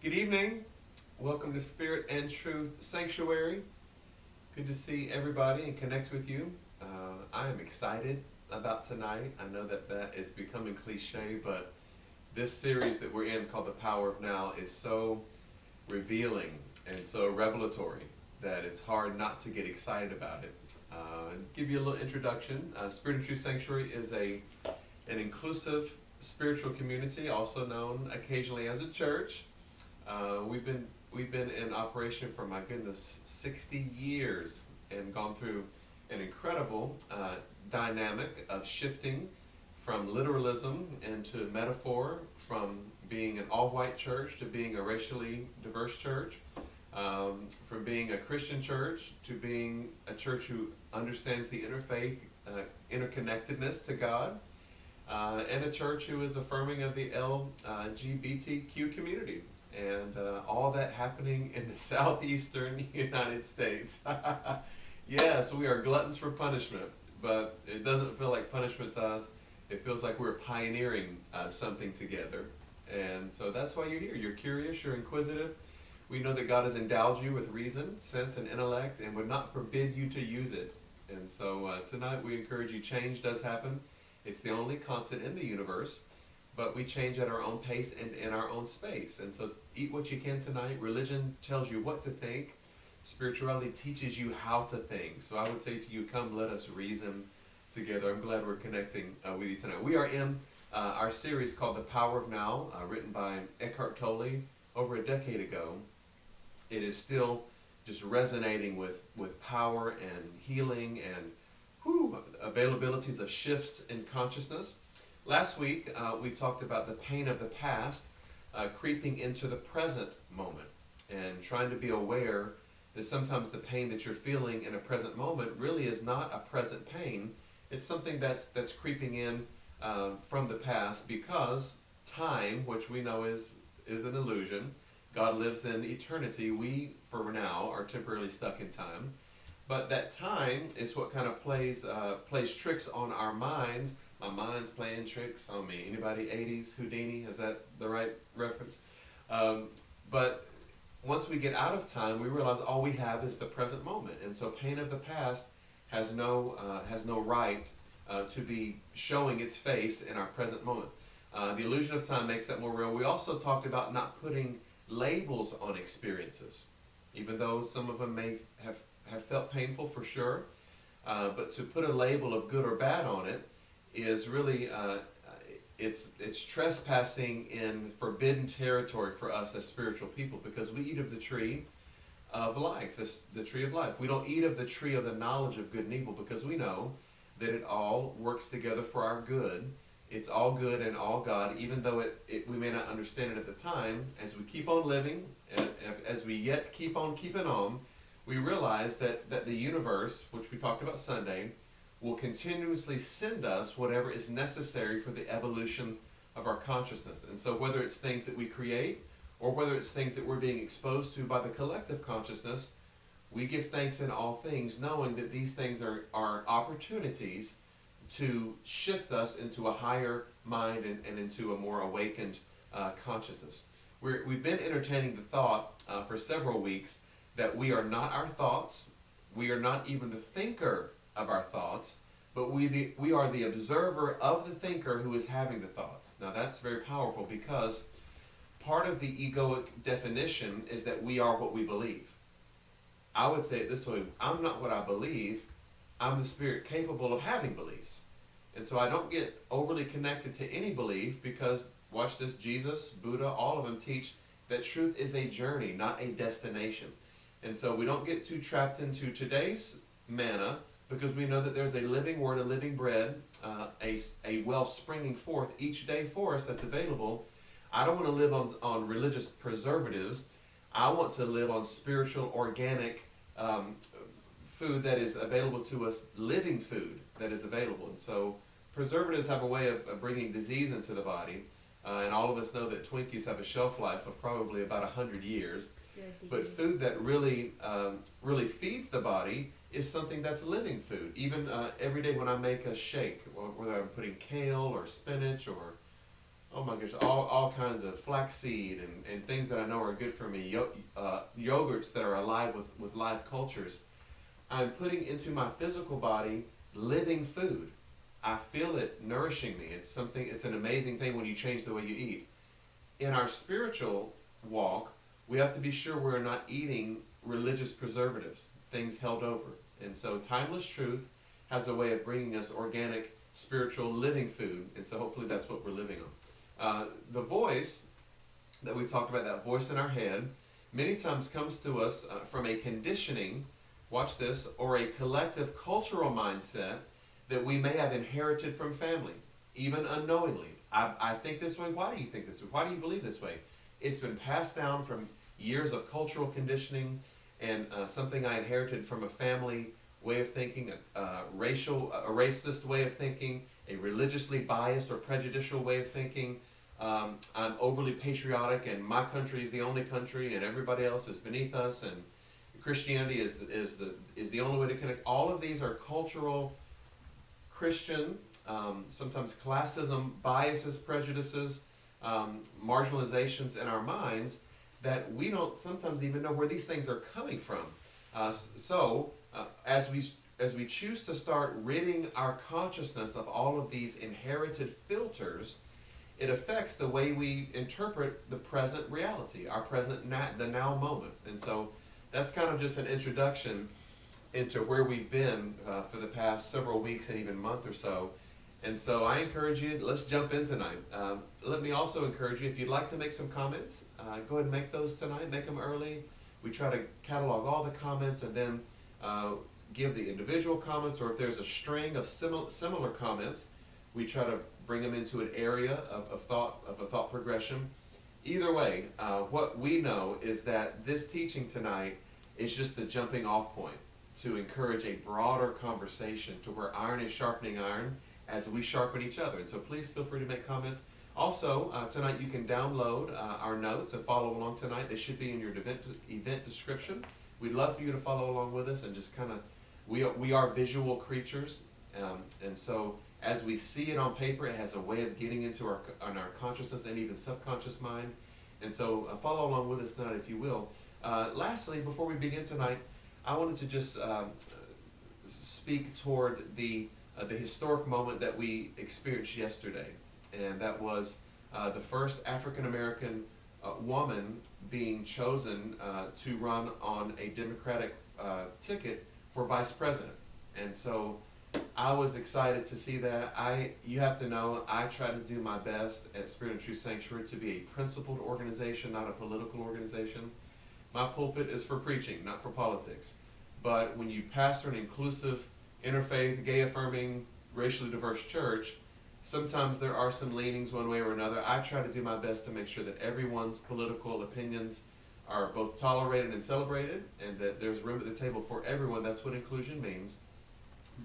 Good evening. Welcome to Spirit and Truth Sanctuary. Good to see everybody and connect with you. I am excited about tonight. I know that is becoming cliche, but this series that we're in called The Power of Now is so revealing and so revelatory that it's hard not to get excited about it. Give you a little introduction. Spirit and Truth Sanctuary is an inclusive spiritual community, also known occasionally as a church. We've been in operation for, my goodness, 60 years and gone through an incredible dynamic of shifting from literalism into metaphor, from being an all-white church to being a racially diverse church, from being a Christian church to being a church who understands the interfaith interconnectedness to God, and a church who is affirming of the LGBTQ community. And all that happening in the southeastern United States. Yes, we are gluttons for punishment, but it doesn't feel like punishment to us. It feels like we're pioneering something together. And so that's why you're here. You're curious, you're inquisitive. We know that God has endowed you with reason, sense, and intellect and would not forbid you to use it. And so tonight we encourage you, change does happen. It's the only constant in the universe. But we change at our own pace and in our own space. And so eat what you can tonight. Religion tells you what to think. Spirituality teaches you how to think. So I would say to you, come let us reason together. I'm glad we're connecting with you tonight. We are in our series called The Power of Now, written by Eckhart Tolle over a decade ago. It is still just resonating with power and healing and availabilities of shifts in consciousness. Last week, we talked about the pain of the past creeping into the present moment and trying to be aware that sometimes the pain that you're feeling in a present moment really is not a present pain. It's something that's creeping in from the past because time, which we know is an illusion. God lives in eternity. We, for now, are temporarily stuck in time. But that time is what kind of plays tricks on our minds. My mind's playing tricks on me. Anybody 80s Houdini? Is that the right reference? But once we get out of time, we realize all we have is the present moment. And so pain of the past has no right to be showing its face in our present moment. The illusion of time makes that more real. We also talked about not putting labels on experiences, even though some of them may have felt painful for sure. But to put a label of good or bad on it is really it's trespassing in forbidden territory for us as spiritual people, because we eat of the tree of life, the tree of life. We don't eat of the tree of the knowledge of good and evil, because we know that it all works together for our good. It's all good and all God, even though we may not understand it at the time. As we keep on living, as we yet keep on keeping on, we realize that the universe, which we talked about Sunday, will continuously send us whatever is necessary for the evolution of our consciousness. And so whether it's things that we create or whether it's things that we're being exposed to by the collective consciousness, we give thanks in all things, knowing that these things are opportunities to shift us into a higher mind and into a more awakened consciousness. We've been entertaining the thought for several weeks that we are not our thoughts, we are not even the thinker of our thoughts, but we are the observer of the thinker who is having the thoughts. Now that's very powerful, because part of the egoic definition is that we are what we believe. I would say it this way: I'm not what I believe, I'm the spirit capable of having beliefs. And so I don't get overly connected to any belief, because, watch this, Jesus, Buddha, all of them teach that truth is a journey, not a destination. And so we don't get too trapped into today's manna, because we know that there's a living word, a living bread, a well springing forth each day for us that's available. I don't want to live on religious preservatives. I want to live on spiritual, organic food that is available to us, living food that is available. And so preservatives have a way of bringing disease into the body. And all of us know that Twinkies have a shelf life of probably about 100 years. But food that really feeds the body is something that's living food. Even every day when I make a shake, whether I'm putting kale or spinach or oh my gosh, all kinds of flaxseed and things that I know are good for me, yogurts that are alive with live cultures. I'm putting into my physical body living food. I feel it nourishing me. It's an amazing thing when you change the way you eat. In our spiritual walk, we have to be sure we're not eating religious preservatives, things held over. And so timeless truth has a way of bringing us organic, spiritual, living food. And so hopefully that's what we're living on. The voice that we talked about, that voice in our head, many times comes to us from a conditioning, watch this, or a collective cultural mindset that we may have inherited from family, even unknowingly. I think this way. Why do you think this way? Why do you believe this way? It's been passed down from years of cultural conditioning and something I inherited from a family way of thinking, a racist way of thinking, a religiously biased or prejudicial way of thinking. I'm overly patriotic, and my country is the only country, and everybody else is beneath us, and Christianity is the only way to connect. All of these are cultural, Christian, sometimes classism, biases, prejudices, marginalizations in our minds that we don't sometimes even know where these things are coming from. As we choose to start ridding our consciousness of all of these inherited filters, it affects the way we interpret the present reality, our present the now moment. And so that's kind of just an introduction into where we've been for the past several weeks and even month or so. And so I encourage you, let's jump in tonight. Let me also encourage you, if you'd like to make some comments, go ahead and make those tonight, make them early. We try to catalog all the comments and then give the individual comments, or if there's a string of similar comments, we try to bring them into an area of a thought progression. Either way, what we know is that this teaching tonight is just the jumping off point to encourage a broader conversation to where iron is sharpening iron as we sharpen each other. And so please feel free to make comments. Also, tonight you can download our notes and follow along tonight. They should be in your event description. We'd love for you to follow along with us and just kind of, we are visual creatures. And so as we see it on paper, it has a way of getting into our consciousness and even subconscious mind. And so follow along with us tonight if you will. Lastly, before we begin tonight, I wanted to just speak toward the historic moment that we experienced yesterday. And that was the first African-American woman being chosen to run on a Democratic ticket for vice president. And so I was excited to see that. You have to know, I try to do my best at Spirit and Truth Sanctuary to be a principled organization, not a political organization. My pulpit is for preaching, not for politics. But when you pastor an inclusive, interfaith, gay-affirming, racially diverse church, sometimes there are some leanings one way or another. I try to do my best to make sure that everyone's political opinions are both tolerated and celebrated, and that there's room at the table for everyone. That's what inclusion means.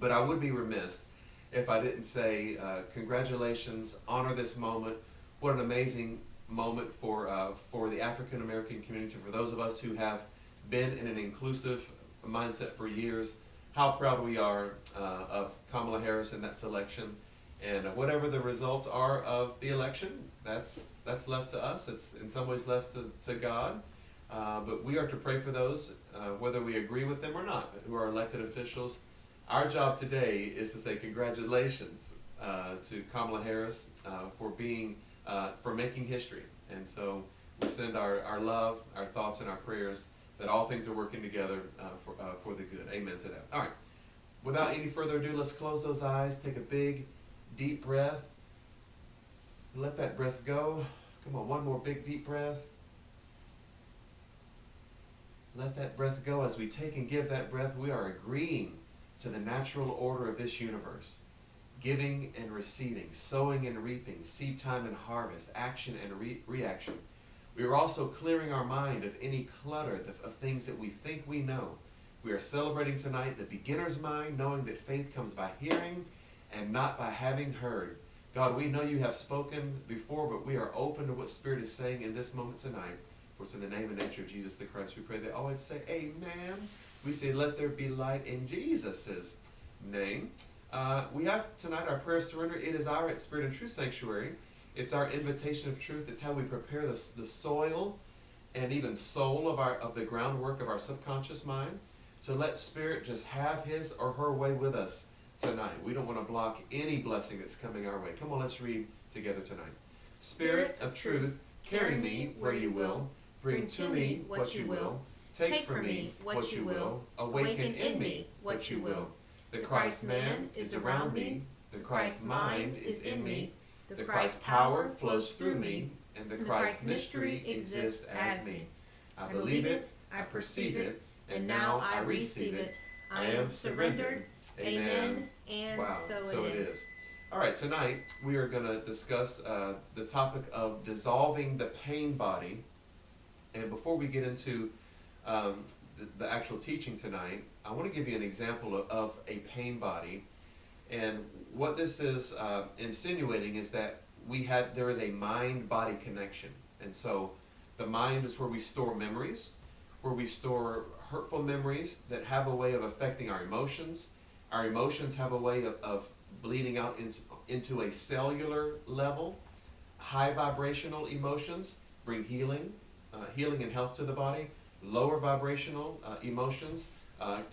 But I would be remiss if I didn't say congratulations, honor this moment. What an amazing moment for the African American community, for those of us who have been in an inclusive mindset for years. How proud we are of Kamala Harris in that selection. And whatever the results are of the election, that's left to us. It's in some ways left to God. But we are to pray for those, whether we agree with them or not, who are elected officials. Our job today is to say congratulations to Kamala Harris for making history. And so we send our love, our thoughts, and our prayers that all things are working together for the good. Amen to that. All right. Without any further ado, let's close those eyes. Take a big, deep breath. Let that breath go. Come on, one more big, deep breath. Let that breath go. As we take and give that breath, we are agreeing to the natural order of this universe. Giving and receiving, sowing and reaping, seed time and harvest, action and reaction. We are also clearing our mind of any clutter of things that we think we know. We are celebrating tonight the beginner's mind, knowing that faith comes by hearing and not by having heard. God, we know you have spoken before, but we are open to what Spirit is saying in this moment tonight. For it's in the name and nature of Jesus the Christ we pray. That all would say amen. We say let there be light in Jesus' name. We have tonight our prayer of surrender. It is our at Spirit and Truth Sanctuary. It's our invitation of truth. It's how we prepare the soil and even soul of the groundwork of our subconscious mind. So let Spirit just have his or her way with us tonight. We don't want to block any blessing that's coming our way. Come on, let's read together tonight. Spirit of truth, carry me where you will. Bring to me what you will. Take from me what you will. Awaken in me what you will. The Christ man is around me. The Christ mind is in me. The Christ power flows through me. And the Christ mystery exists as me. I believe it, I perceive it, and now I receive it. I am surrendered. Amen. And wow, so it is. All right, tonight we are going to discuss the topic of dissolving the pain body. And before we get into the actual teaching tonight, I want to give you an example of a pain body. And what this is insinuating is that there is a mind-body connection. And so the mind is where we store memories, where we store hurtful memories that have a way of affecting our emotions. Our emotions have a way of bleeding out into a cellular level. High vibrational emotions bring healing and health to the body. Lower vibrational emotions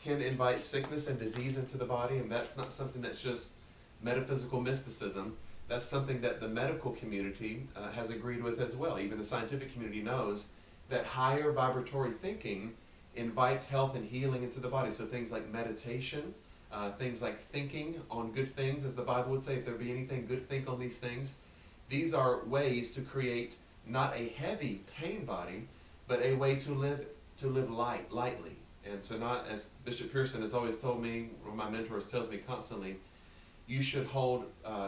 can invite sickness and disease into the body, and that's not something that's just metaphysical mysticism. That's something that the medical community has agreed with as well. Even the scientific community knows that higher vibratory thinking invites health and healing into the body. So things like meditation, things like thinking on good things, as the Bible would say, if there be anything good, think on these things. These are ways to create not a heavy pain body, but a way to live lightly. And so not, as Bishop Pearson has always told me, one of my mentors tells me constantly, you should hold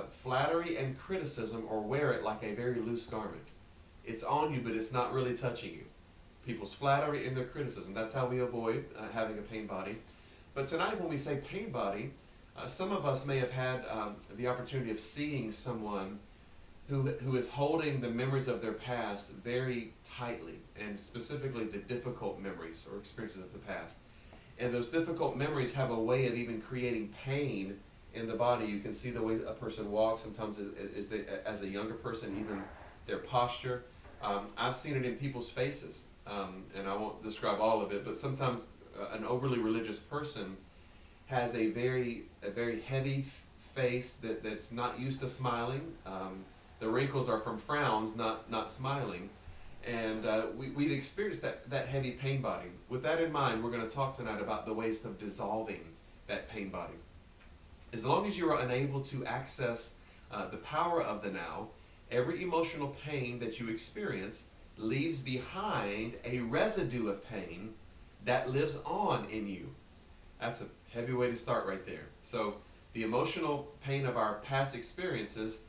flattery and criticism or wear it like a very loose garment. It's on you, but it's not really touching you. People's flattery and their criticism, that's how we avoid having a pain body. But tonight when we say pain body, some of us may have had the opportunity of seeing someone who is holding the memories of their past very tightly, and specifically the difficult memories or experiences of the past. And those difficult memories have a way of even creating pain in the body. You can see the way a person walks, sometimes as a younger person, even their posture. I've seen it in people's faces, and I won't describe all of it, but sometimes an overly religious person has a very heavy face that's not used to smiling. The wrinkles are from frowns, not smiling. And we've experienced that heavy pain body. With that in mind, we're going to talk tonight about the ways of dissolving that pain body. As long as you are unable to access the power of the now, every emotional pain that you experience leaves behind a residue of pain that lives on in you. That's a heavy way to start right there. So the emotional pain of our past experiences,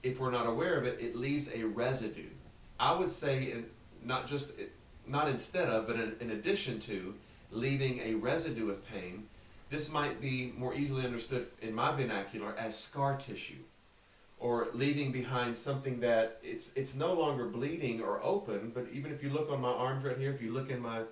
if we're not aware of it, it leaves a residue. I would say not instead of, but in addition to leaving a residue of pain, this might be more easily understood in my vernacular as scar tissue, or leaving behind something that it's no longer bleeding or open, but even if you look on my arms right here, if you look in my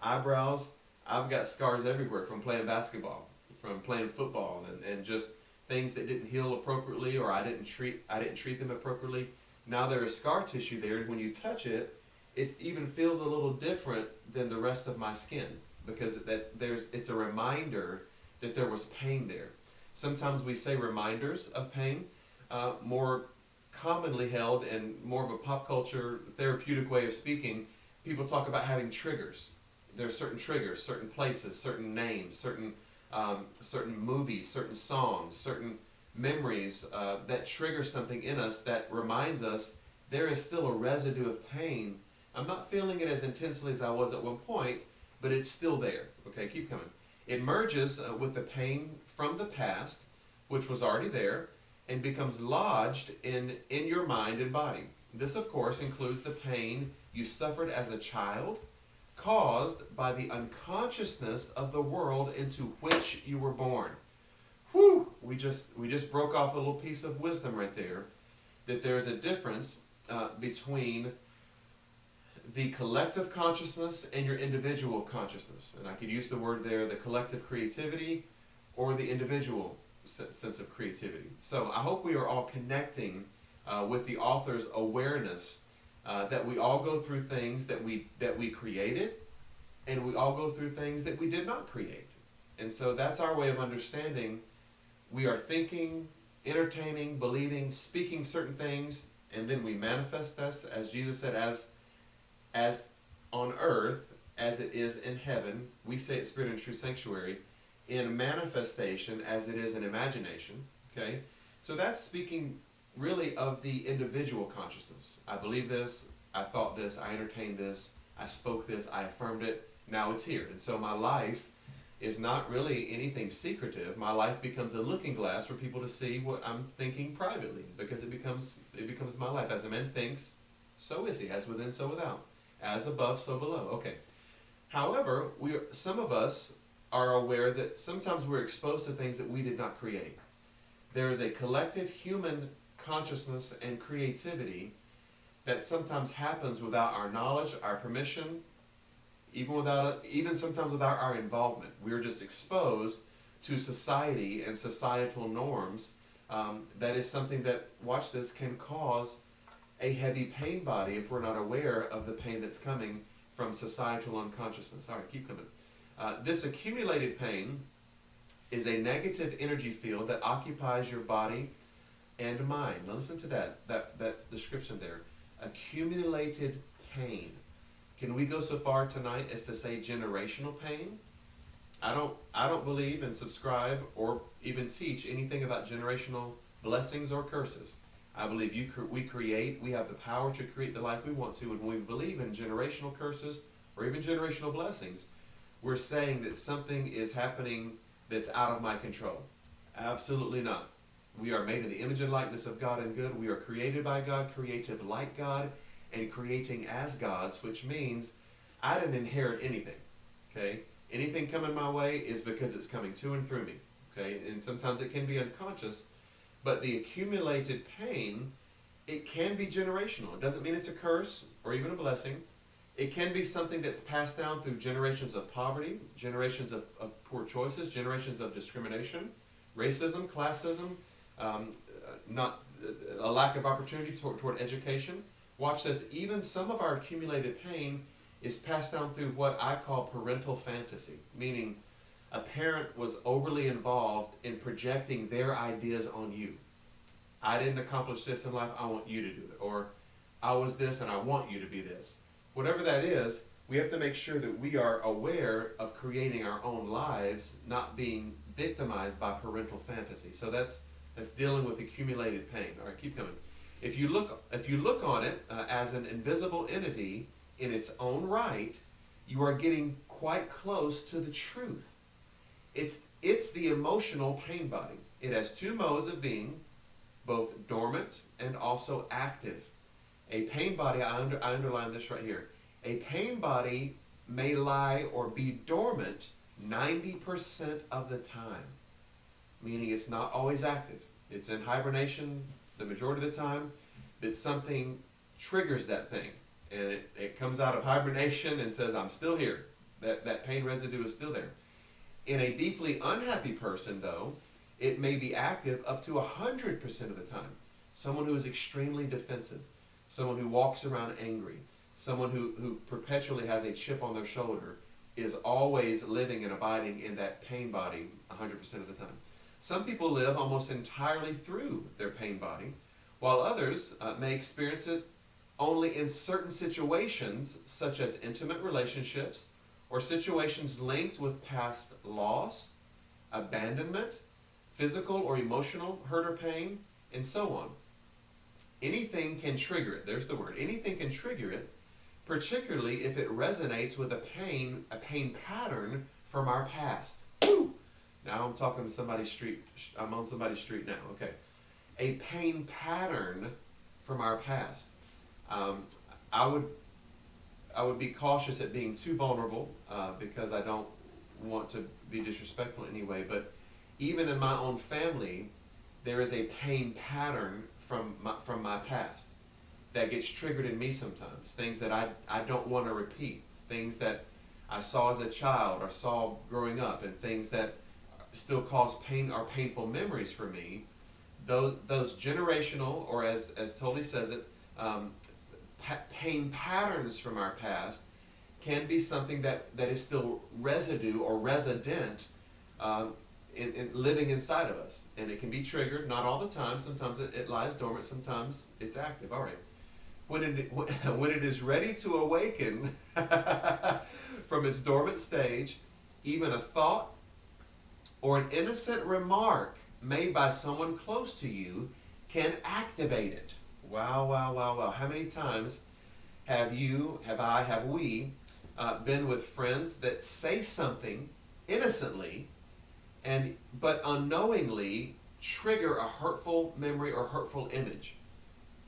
eyebrows, I've got scars everywhere from playing basketball, from playing football, and just things that didn't heal appropriately, or I didn't treat them appropriately. Now there is scar tissue there, and when you touch it, it even feels a little different than the rest of my skin, because it's a reminder that there was pain there. Sometimes we say reminders of pain. More commonly held and more of a pop culture therapeutic way of speaking, people talk about having triggers. There are certain triggers, certain places, certain names, certain movies, certain songs, certain memories that trigger something in us that reminds us there is still a residue of pain. I'm not feeling it as intensely as I was at one point, but it's still there. Okay, keep coming. It merges with the pain from the past, which was already there, and becomes lodged in your mind and body. This, of course, includes the pain you suffered as a child, caused by the unconsciousness of the world into which you were born. Whew! We just broke off a little piece of wisdom right there, that there's a difference between the collective consciousness and your individual consciousness. And I could use the word there, the collective creativity or the individual sense of creativity. So I hope we are all connecting with the author's awareness that we all go through things that we created, and we all go through things that we did not create. And so that's our way of understanding. We are thinking, entertaining, believing, speaking certain things, and then we manifest this, as Jesus said, as on earth as it is in heaven. We say it Spirit and True Sanctuary, in manifestation as it is in imagination. Okay? So that's speaking really of the individual consciousness. I believe this, I thought this, I entertained this, I spoke this, I affirmed it, now it's here. And so my life is not really anything secretive. My life becomes a looking glass for people to see what I'm thinking privately, because it becomes my life. As a man thinks, so is he. As within, so without. As above, so below. Okay. However, some of us are aware that sometimes we're exposed to things that we did not create. There is a collective human consciousness and creativity that sometimes happens without our knowledge, our permission, even sometimes without our involvement. We're just exposed to society and societal norms. That is something that, watch this, can cause a heavy pain body if we're not aware of the pain that's coming from societal unconsciousness. All right, keep coming. This accumulated pain is a negative energy field that occupies your body and mind. Now listen to that's the description there. Accumulated pain. Can we go so far tonight as to say generational pain? I don't believe and subscribe or even teach anything about generational blessings or curses. I believe we have the power to create the life we want to, and when we believe in generational curses or even generational blessings, we're saying that something is happening that's out of my control. Absolutely not. We are made in the image and likeness of God and good. We are created by God, created like God, and creating as gods, which means I didn't inherit anything. Okay? Anything coming my way is because it's coming to and through me. Okay? And sometimes it can be unconscious, but the accumulated pain, it can be generational. It doesn't mean it's a curse or even a blessing. It can be something that's passed down through generations of poverty, generations of poor choices, generations of discrimination, racism, classism, not a lack of opportunity toward education. Watch this. Even some of our accumulated pain is passed down through what I call parental fantasy, meaning a parent was overly involved in projecting their ideas on you. I didn't accomplish this in life, I want you to do it. Or I was this and I want you to be this. Whatever that is, we have to make sure that we are aware of creating our own lives, not being victimized by parental fantasy. So that's dealing with accumulated pain. All right, keep coming. If you look on it as an invisible entity in its own right, you are getting quite close to the truth. It's the emotional pain body. It has two modes of being, both dormant and also active. A pain body, I underline this right here. A pain body may lie or be dormant 90% of the time, meaning it's not always active. It's in hibernation the majority of the time, that something triggers that thing. And it comes out of hibernation and says, I'm still here. That pain residue is still there. In a deeply unhappy person, though, it may be active up to 100% of the time. Someone who is extremely defensive, someone who walks around angry, someone who perpetually has a chip on their shoulder is always living and abiding in that pain body 100% of the time. Some people live almost entirely through their pain body, while others may experience it only in certain situations, such as intimate relationships or situations linked with past loss, abandonment, physical or emotional hurt or pain, and so on. Anything can trigger it. There's the word. Anything can trigger it, particularly if it resonates with a pain pattern from our past. Woo! Now I'm talking to somebody's street. I'm on somebody's street now. Okay. A pain pattern from our past. I would be cautious at being too vulnerable because I don't want to be disrespectful in any way. But even in my own family, there is a pain pattern from my past that gets triggered in me sometimes. Things that I don't want to repeat. Things that I saw as a child or saw growing up, and things that still cause pain or painful memories for me those generational, or as Tolle says it, pain patterns from our past can be something that is still residue or resident in living inside of us. And it can be triggered, not all the time. Sometimes it lies dormant, sometimes it's active. All right. When it is ready to awaken from its dormant stage, even a thought or an innocent remark made by someone close to you can activate it. Wow, wow, wow, wow. How many times have we been with friends that say something innocently but unknowingly trigger a hurtful memory or hurtful image?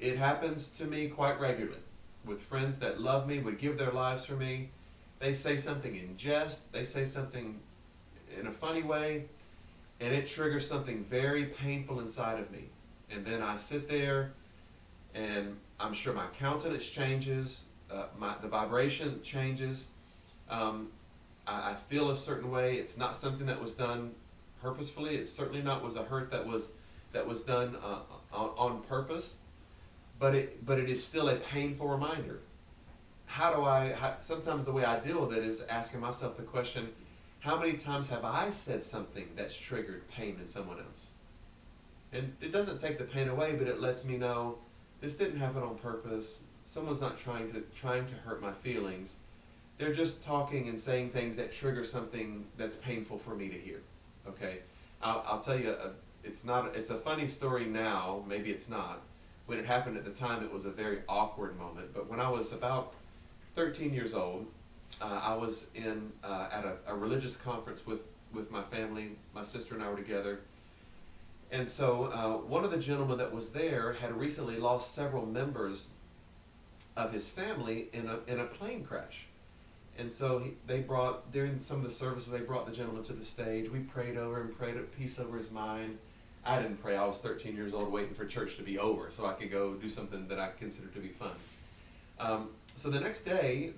It happens to me quite regularly with friends that love me, would give their lives for me. They say something in jest, they say something in a funny way, and it triggers something very painful inside of me. And then I sit there, and I'm sure my countenance changes, the vibration changes. I feel a certain way. It's not something that was done purposefully. It certainly was a hurt that was done on purpose. But it is still a painful reminder. Sometimes the way I deal with it is asking myself the question, how many times have I said something that's triggered pain in someone else? And it doesn't take the pain away, but it lets me know this didn't happen on purpose. Someone's not trying to hurt my feelings. They're just talking and saying things that trigger something that's painful for me to hear. Okay? I'll tell you, it's a funny story now, maybe it's not. When it happened at the time, it was a very awkward moment. But when I was about 13 years old, I was at a religious conference with my family. My sister and I were together. And so one of the gentlemen that was there had recently lost several members of his family in a plane crash. And so during some of the services, they brought the gentleman to the stage. We prayed over him, prayed peace over his mind. I didn't pray. I was 13 years old waiting for church to be over so I could go do something that I considered to be fun. So the next day,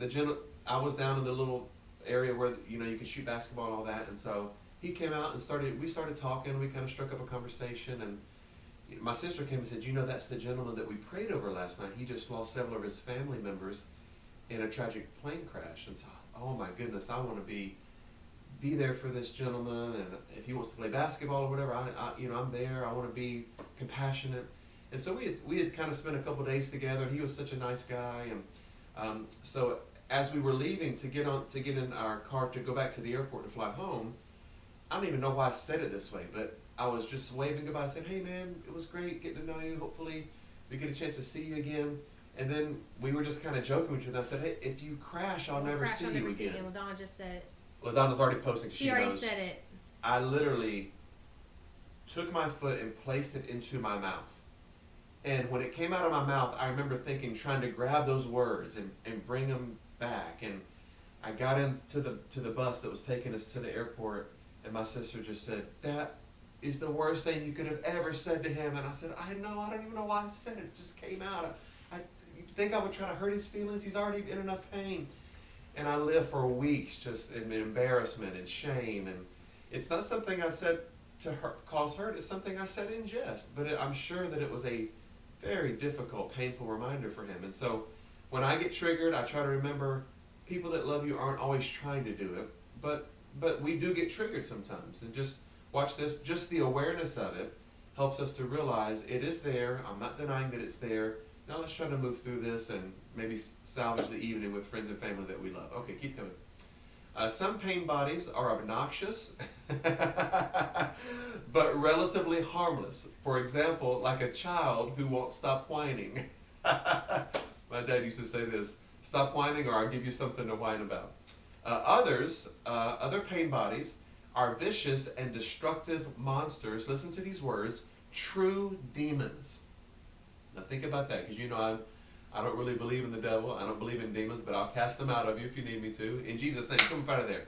I was down in the little area where you could shoot basketball and all that. And so he came out and we started talking. We kind of struck up a conversation. And my sister came and said, that's the gentleman that we prayed over last night. He just lost several of his family members in a tragic plane crash. And so, oh my goodness, I want to be there for this gentleman, and if he wants to play basketball or whatever, I'm there. I want to be compassionate. And so we had kind of spent a couple of days together, and he was such a nice guy. And so as we were leaving to get in our car to go back to the airport to fly home, I don't even know why I said it this way, but I was just waving goodbye. I said, "Hey man, it was great getting to know you. Hopefully we get a chance to see you again." And then we were just kind of joking with each other. I said, "Hey, if you crash, I'll never see you again." Well, Donna just said it. LaDonna's already posting. She already said it. I literally took my foot and placed it into my mouth. And when it came out of my mouth, I remember trying to grab those words and bring them back. And I got into the bus that was taking us to the airport, and my sister just said, "That is the worst thing you could have ever said to him." And I said, "I know, I don't even know why I said it. It just came out. You think I would try to hurt his feelings? He's already in enough pain." And I lived for weeks just in embarrassment and shame. And it's not something I said to cause hurt. It's something I said in jest. But I'm sure that it was a very difficult, painful reminder for him. And so when I get triggered, I try to remember people that love you aren't always trying to do it. But we do get triggered sometimes. And just watch this. Just the awareness of it helps us to realize it is there. I'm not denying that it's there. Now let's try to move through this and maybe salvage the evening with friends and family that we love. Okay, keep coming. Some pain bodies are obnoxious, but relatively harmless. For example, like a child who won't stop whining. My dad used to say this, "Stop whining or I'll give you something to whine about." Other pain bodies are vicious and destructive monsters. Listen to these words, true demons. Now think about that, because I don't really believe in the devil. I don't believe in demons, but I'll cast them out of you if you need me to. In Jesus' name, come up out of there.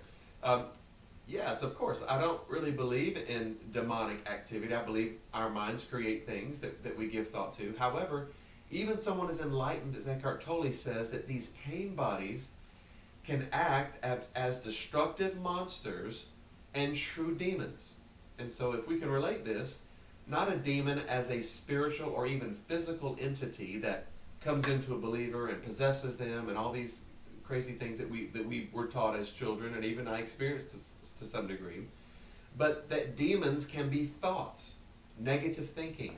Yes, of course, I don't really believe in demonic activity. I believe our minds create things that we give thought to. However, even someone as enlightened as Eckhart Tolle says that these pain bodies can act as destructive monsters and true demons. And so if we can relate this, not a demon as a spiritual or even physical entity that comes into a believer and possesses them and all these crazy things that we were taught as children, and even I experienced to some degree. But that demons can be thoughts, negative thinking,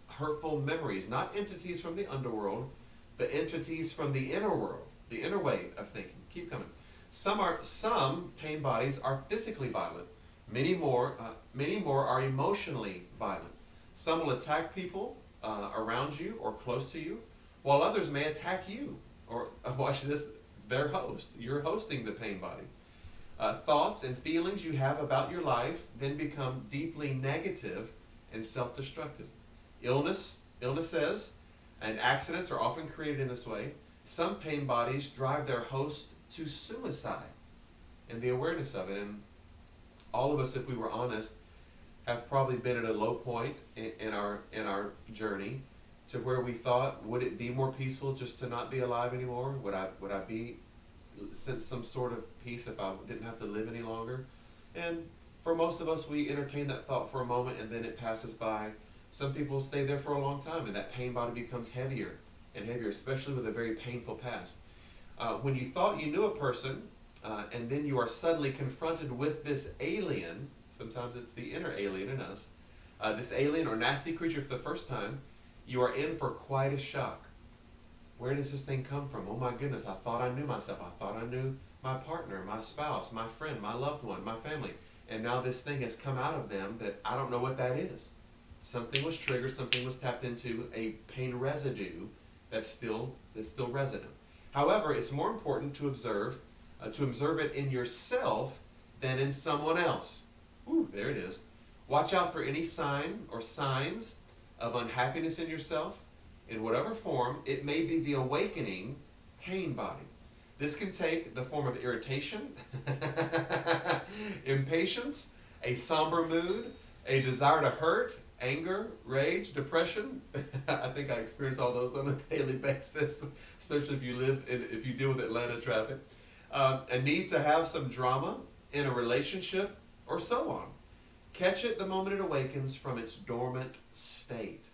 hurtful memories, not entities from the underworld, but entities from the inner world, the inner way of thinking. Keep coming. Some pain bodies are physically violent. Many more are emotionally violent. Some will attack people around you or close to you, while others may attack you. Or watch this, their host. You're hosting the pain body. Thoughts and feelings you have about your life then become deeply negative and self-destructive. Illnesses and accidents are often created in this way. Some pain bodies drive their host to suicide, and the awareness of it. And all of us, if we were honest, have probably been at a low point in our journey, to where we thought, would it be more peaceful just to not be alive anymore? Would I be sense some sort of peace if I didn't have to live any longer? And for most of us, we entertain that thought for a moment and then it passes by. Some people stay there for a long time, and that pain body becomes heavier and heavier, especially with a very painful past. When you thought you knew a person, and then you are suddenly confronted with this alien, sometimes it's the inner alien in us, this alien or nasty creature for the first time, you are in for quite a shock. Where does this thing come from? Oh my goodness, I thought I knew myself. I thought I knew my partner, my spouse, my friend, my loved one, my family. And now this thing has come out of them that I don't know what that is. Something was triggered, something was tapped into, a pain residue that's still resident. However, it's more important to observe it in yourself than in someone else. Ooh, there it is. Watch out for any sign or signs of unhappiness in yourself. In whatever form, it may be the awakening pain body. This can take the form of irritation, impatience, a somber mood, a desire to hurt, anger, rage, depression. I think I experience all those on a daily basis, especially if you deal with Atlanta traffic. A need to have some drama in a relationship, or so on. Catch it the moment it awakens from its dormant state.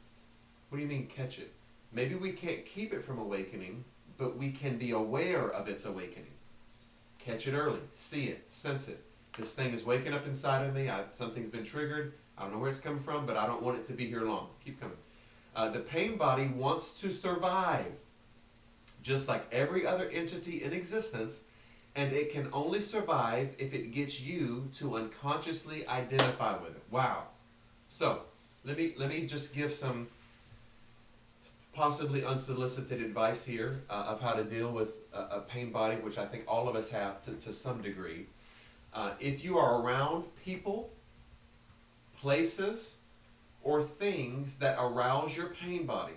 What do you mean catch it? Maybe we can't keep it from awakening, but we can be aware of its awakening. Catch it early, see it, sense it. This thing is waking up inside of me. Something's been triggered. I don't know where it's coming from, but I don't want it to be here long. Keep coming. The pain body wants to survive, just like every other entity in existence, and it can only survive if it gets you to unconsciously identify with it. Wow. So let me just give some possibly unsolicited advice here of how to deal with a pain body, which I think all of us have to some degree. If you are around people, places, or things that arouse your pain body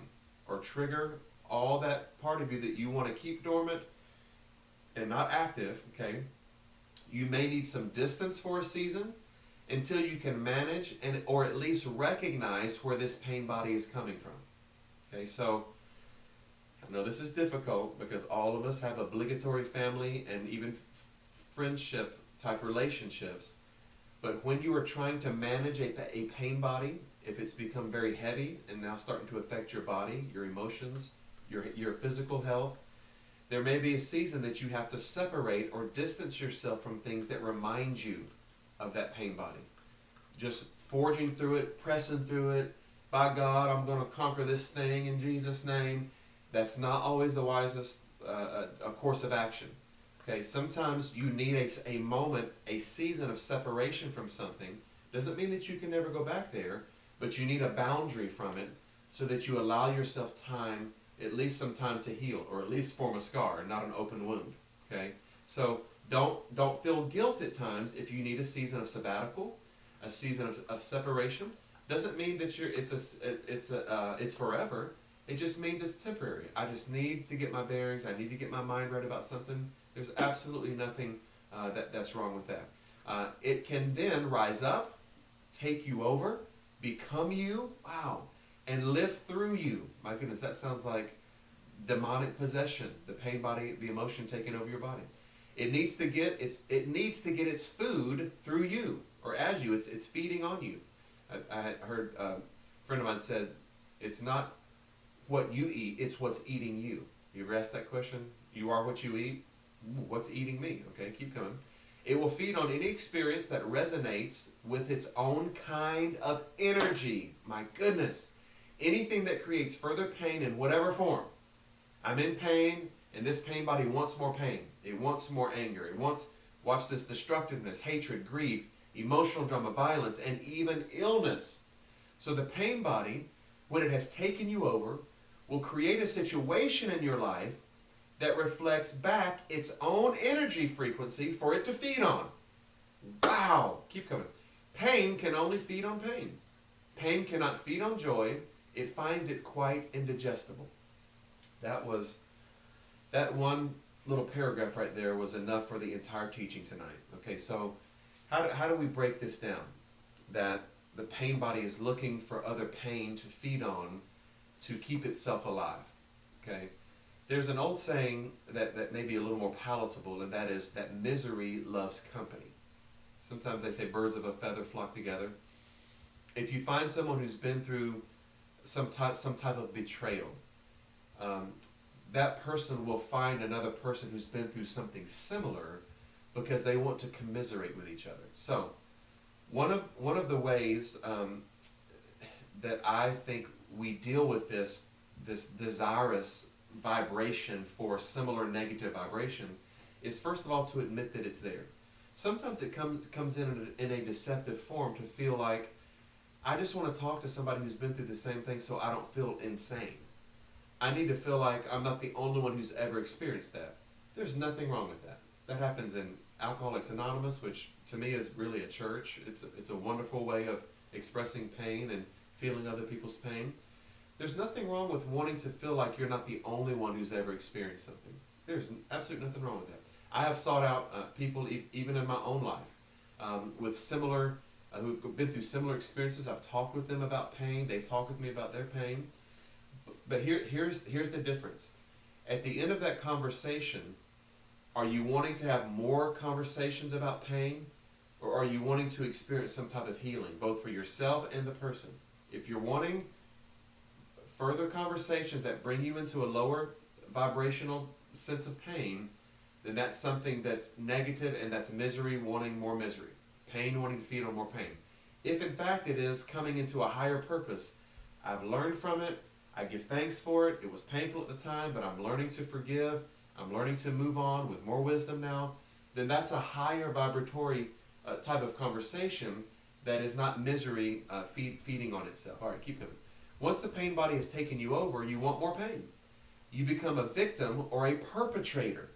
or trigger all that part of you that you want to keep dormant and not active, okay, you may need some distance for a season until you can manage or at least recognize where this pain body is coming from. Okay, so I know this is difficult because all of us have obligatory family and even friendship type relationships. But when you are trying to manage a pain body, if it's become very heavy and now starting to affect your body, your emotions, your physical health, there may be a season that you have to separate or distance yourself from things that remind you of that pain body. Just forging through it, pressing through it. By God, I'm going to conquer this thing in Jesus' name. That's not always the wisest a course of action. Okay, sometimes you need a moment, a season of separation from something. Doesn't mean that you can never go back there, but you need a boundary from it so that you allow yourself time, at least some time to heal, or at least form a scar and not an open wound. Okay, so don't feel guilt at times if you need a season of sabbatical, a season of separation. Doesn't mean that it's forever. It just means it's temporary. I just need to get my bearings. I need to get my mind right about something. There's absolutely nothing that's wrong with that. It can then rise up, take you over, become you, wow, and live through you. My goodness, that sounds like demonic possession, the pain body, the emotion taking over your body. It needs to get its food through you, or as you. It's feeding on you. I heard A friend of mine said, it's not what you eat, it's what's eating you. You ever asked that question? You are what you eat? What's eating me? Okay, keep coming. It will feed on any experience that resonates with its own kind of energy. My goodness. Anything that creates further pain in whatever form. I'm in pain, and this pain body wants more pain. It wants more anger. It wants, watch this, destructiveness, hatred, grief, emotional drama, violence, and even illness. So the pain body, when it has taken you over, will create a situation in your life that reflects back its own energy frequency for it to feed on. Wow! Keep coming. Pain can only feed on pain. Pain cannot feed on joy. It finds it quite indigestible. That one little paragraph right there was enough for the entire teaching tonight. Okay, so how do we break this down? That the pain body is looking for other pain to feed on to keep itself alive. Okay? There's an old saying that may be a little more palatable, and that is that misery loves company. Sometimes they say birds of a feather flock together. If you find someone who's been through some type of betrayal, that person will find another person who's been through something similar because they want to commiserate with each other. So, one of the ways that I think we deal with this desirous vibration for similar negative vibration is, first of all, to admit that it's there. Sometimes it comes in a deceptive form to feel like, I just want to talk to somebody who's been through the same thing so I don't feel insane. I need to feel like I'm not the only one who's ever experienced that. There's nothing wrong with that. That happens in Alcoholics Anonymous, which to me is really a church. It's a wonderful way of expressing pain and feeling other people's pain. There's nothing wrong with wanting to feel like you're not the only one who's ever experienced something. There's absolutely nothing wrong with that. I have sought out people, even in my own life, with similar, who've been through similar experiences. I've talked with them about pain. They've talked with me about their pain. But here's the difference. At the end of that conversation, are you wanting to have more conversations about pain, or are you wanting to experience some type of healing, both for yourself and the person? If you're wanting further conversations that bring you into a lower vibrational sense of pain, then that's something that's negative, and that's misery wanting more misery. Pain wanting to feed on more pain. If in fact it is coming into a higher purpose, I've learned from it, I give thanks for it, it was painful at the time, but I'm learning to forgive, I'm learning to move on with more wisdom now, then that's a higher vibratory type of conversation that is not misery feeding on itself. All right, keep coming. Once the pain body has taken you over, you want more pain. You become a victim or a perpetrator.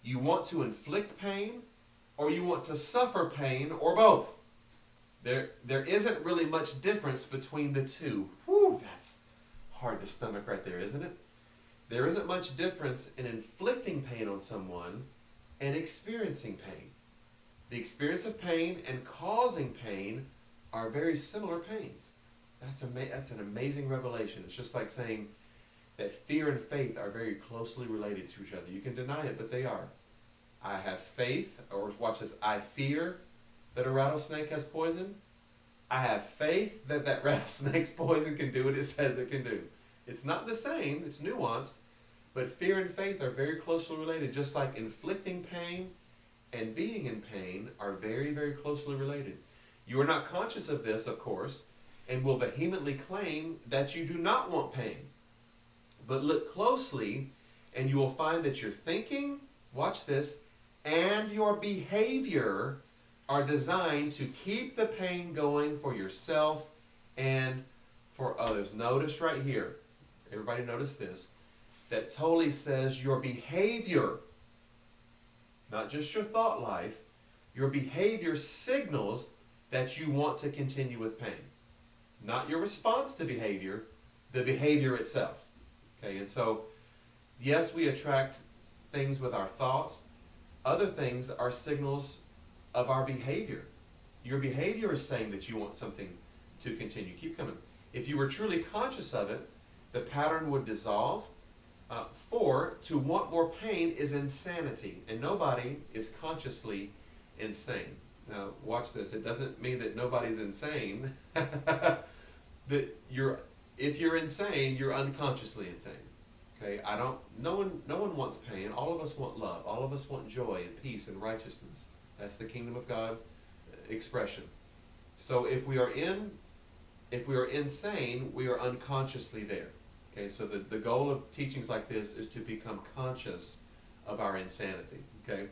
You want to inflict pain, or you want to suffer pain, or both. There isn't really much difference between the two. Whew, that's hard to stomach right there, isn't it? There isn't much difference in inflicting pain on someone and experiencing pain. The experience of pain and causing pain are very similar pains. That's an amazing revelation. It's just like saying that fear and faith are very closely related to each other. You can deny it, but they are. I have faith, or watch this, I fear that a rattlesnake has poison. I have faith that that rattlesnake's poison can do what it says it can do. It's not the same, it's nuanced, but fear and faith are very closely related, just like inflicting pain and being in pain are very, very closely related. You are not conscious of this, of course, and will vehemently claim that you do not want pain. But look closely, and you will find that your thinking, watch this, and your behavior are designed to keep the pain going for yourself and for others. Notice right here, everybody notice this, that Tolle says your behavior, not just your thought life, your behavior signals that you want to continue with pain. Not your response to behavior, the behavior itself. Okay, and so, yes, we attract things with our thoughts. Other things are signals of our behavior. Your behavior is saying that you want something to continue. Keep coming. If you were truly conscious of it, the pattern would dissolve. For to want more pain is insanity, and nobody is consciously insane. Now, watch this. It doesn't mean that nobody's insane, that if you're insane, you're unconsciously insane. Okay, no one wants pain. All of us want love. All of us want joy and peace and righteousness. That's the kingdom of God expression. So if we are insane, we are unconsciously there. Okay, so the goal of teachings like this is to become conscious of our insanity. Okay,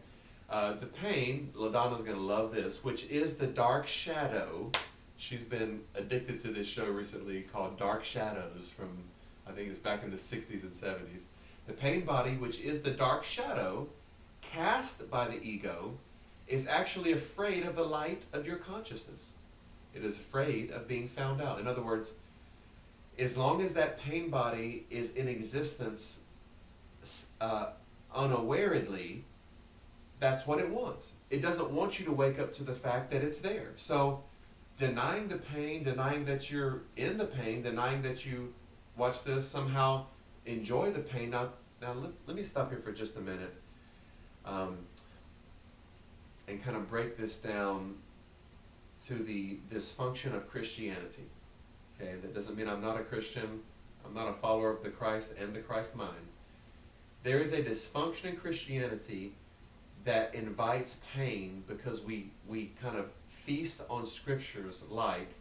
the pain, LaDonna's going to love this, which is the dark shadow. She's been addicted to this show recently called Dark Shadows from, I think it's back in the 60s and 70s. The pain body, which is the dark shadow cast by the ego, is actually afraid of the light of your consciousness. It is afraid of being found out. In other words, as long as that pain body is in existence unawaredly, that's what it wants. It doesn't want you to wake up to the fact that it's there. So denying the pain, denying that you're in the pain, denying that you, watch this, somehow enjoy the pain. Now let me stop here for just a minute and kind of break this down to the dysfunction of Christianity. Okay, that doesn't mean I'm not a Christian. I'm not a follower of the Christ and the Christ mind. There is a dysfunction in Christianity that invites pain because we kind of feast on scriptures like,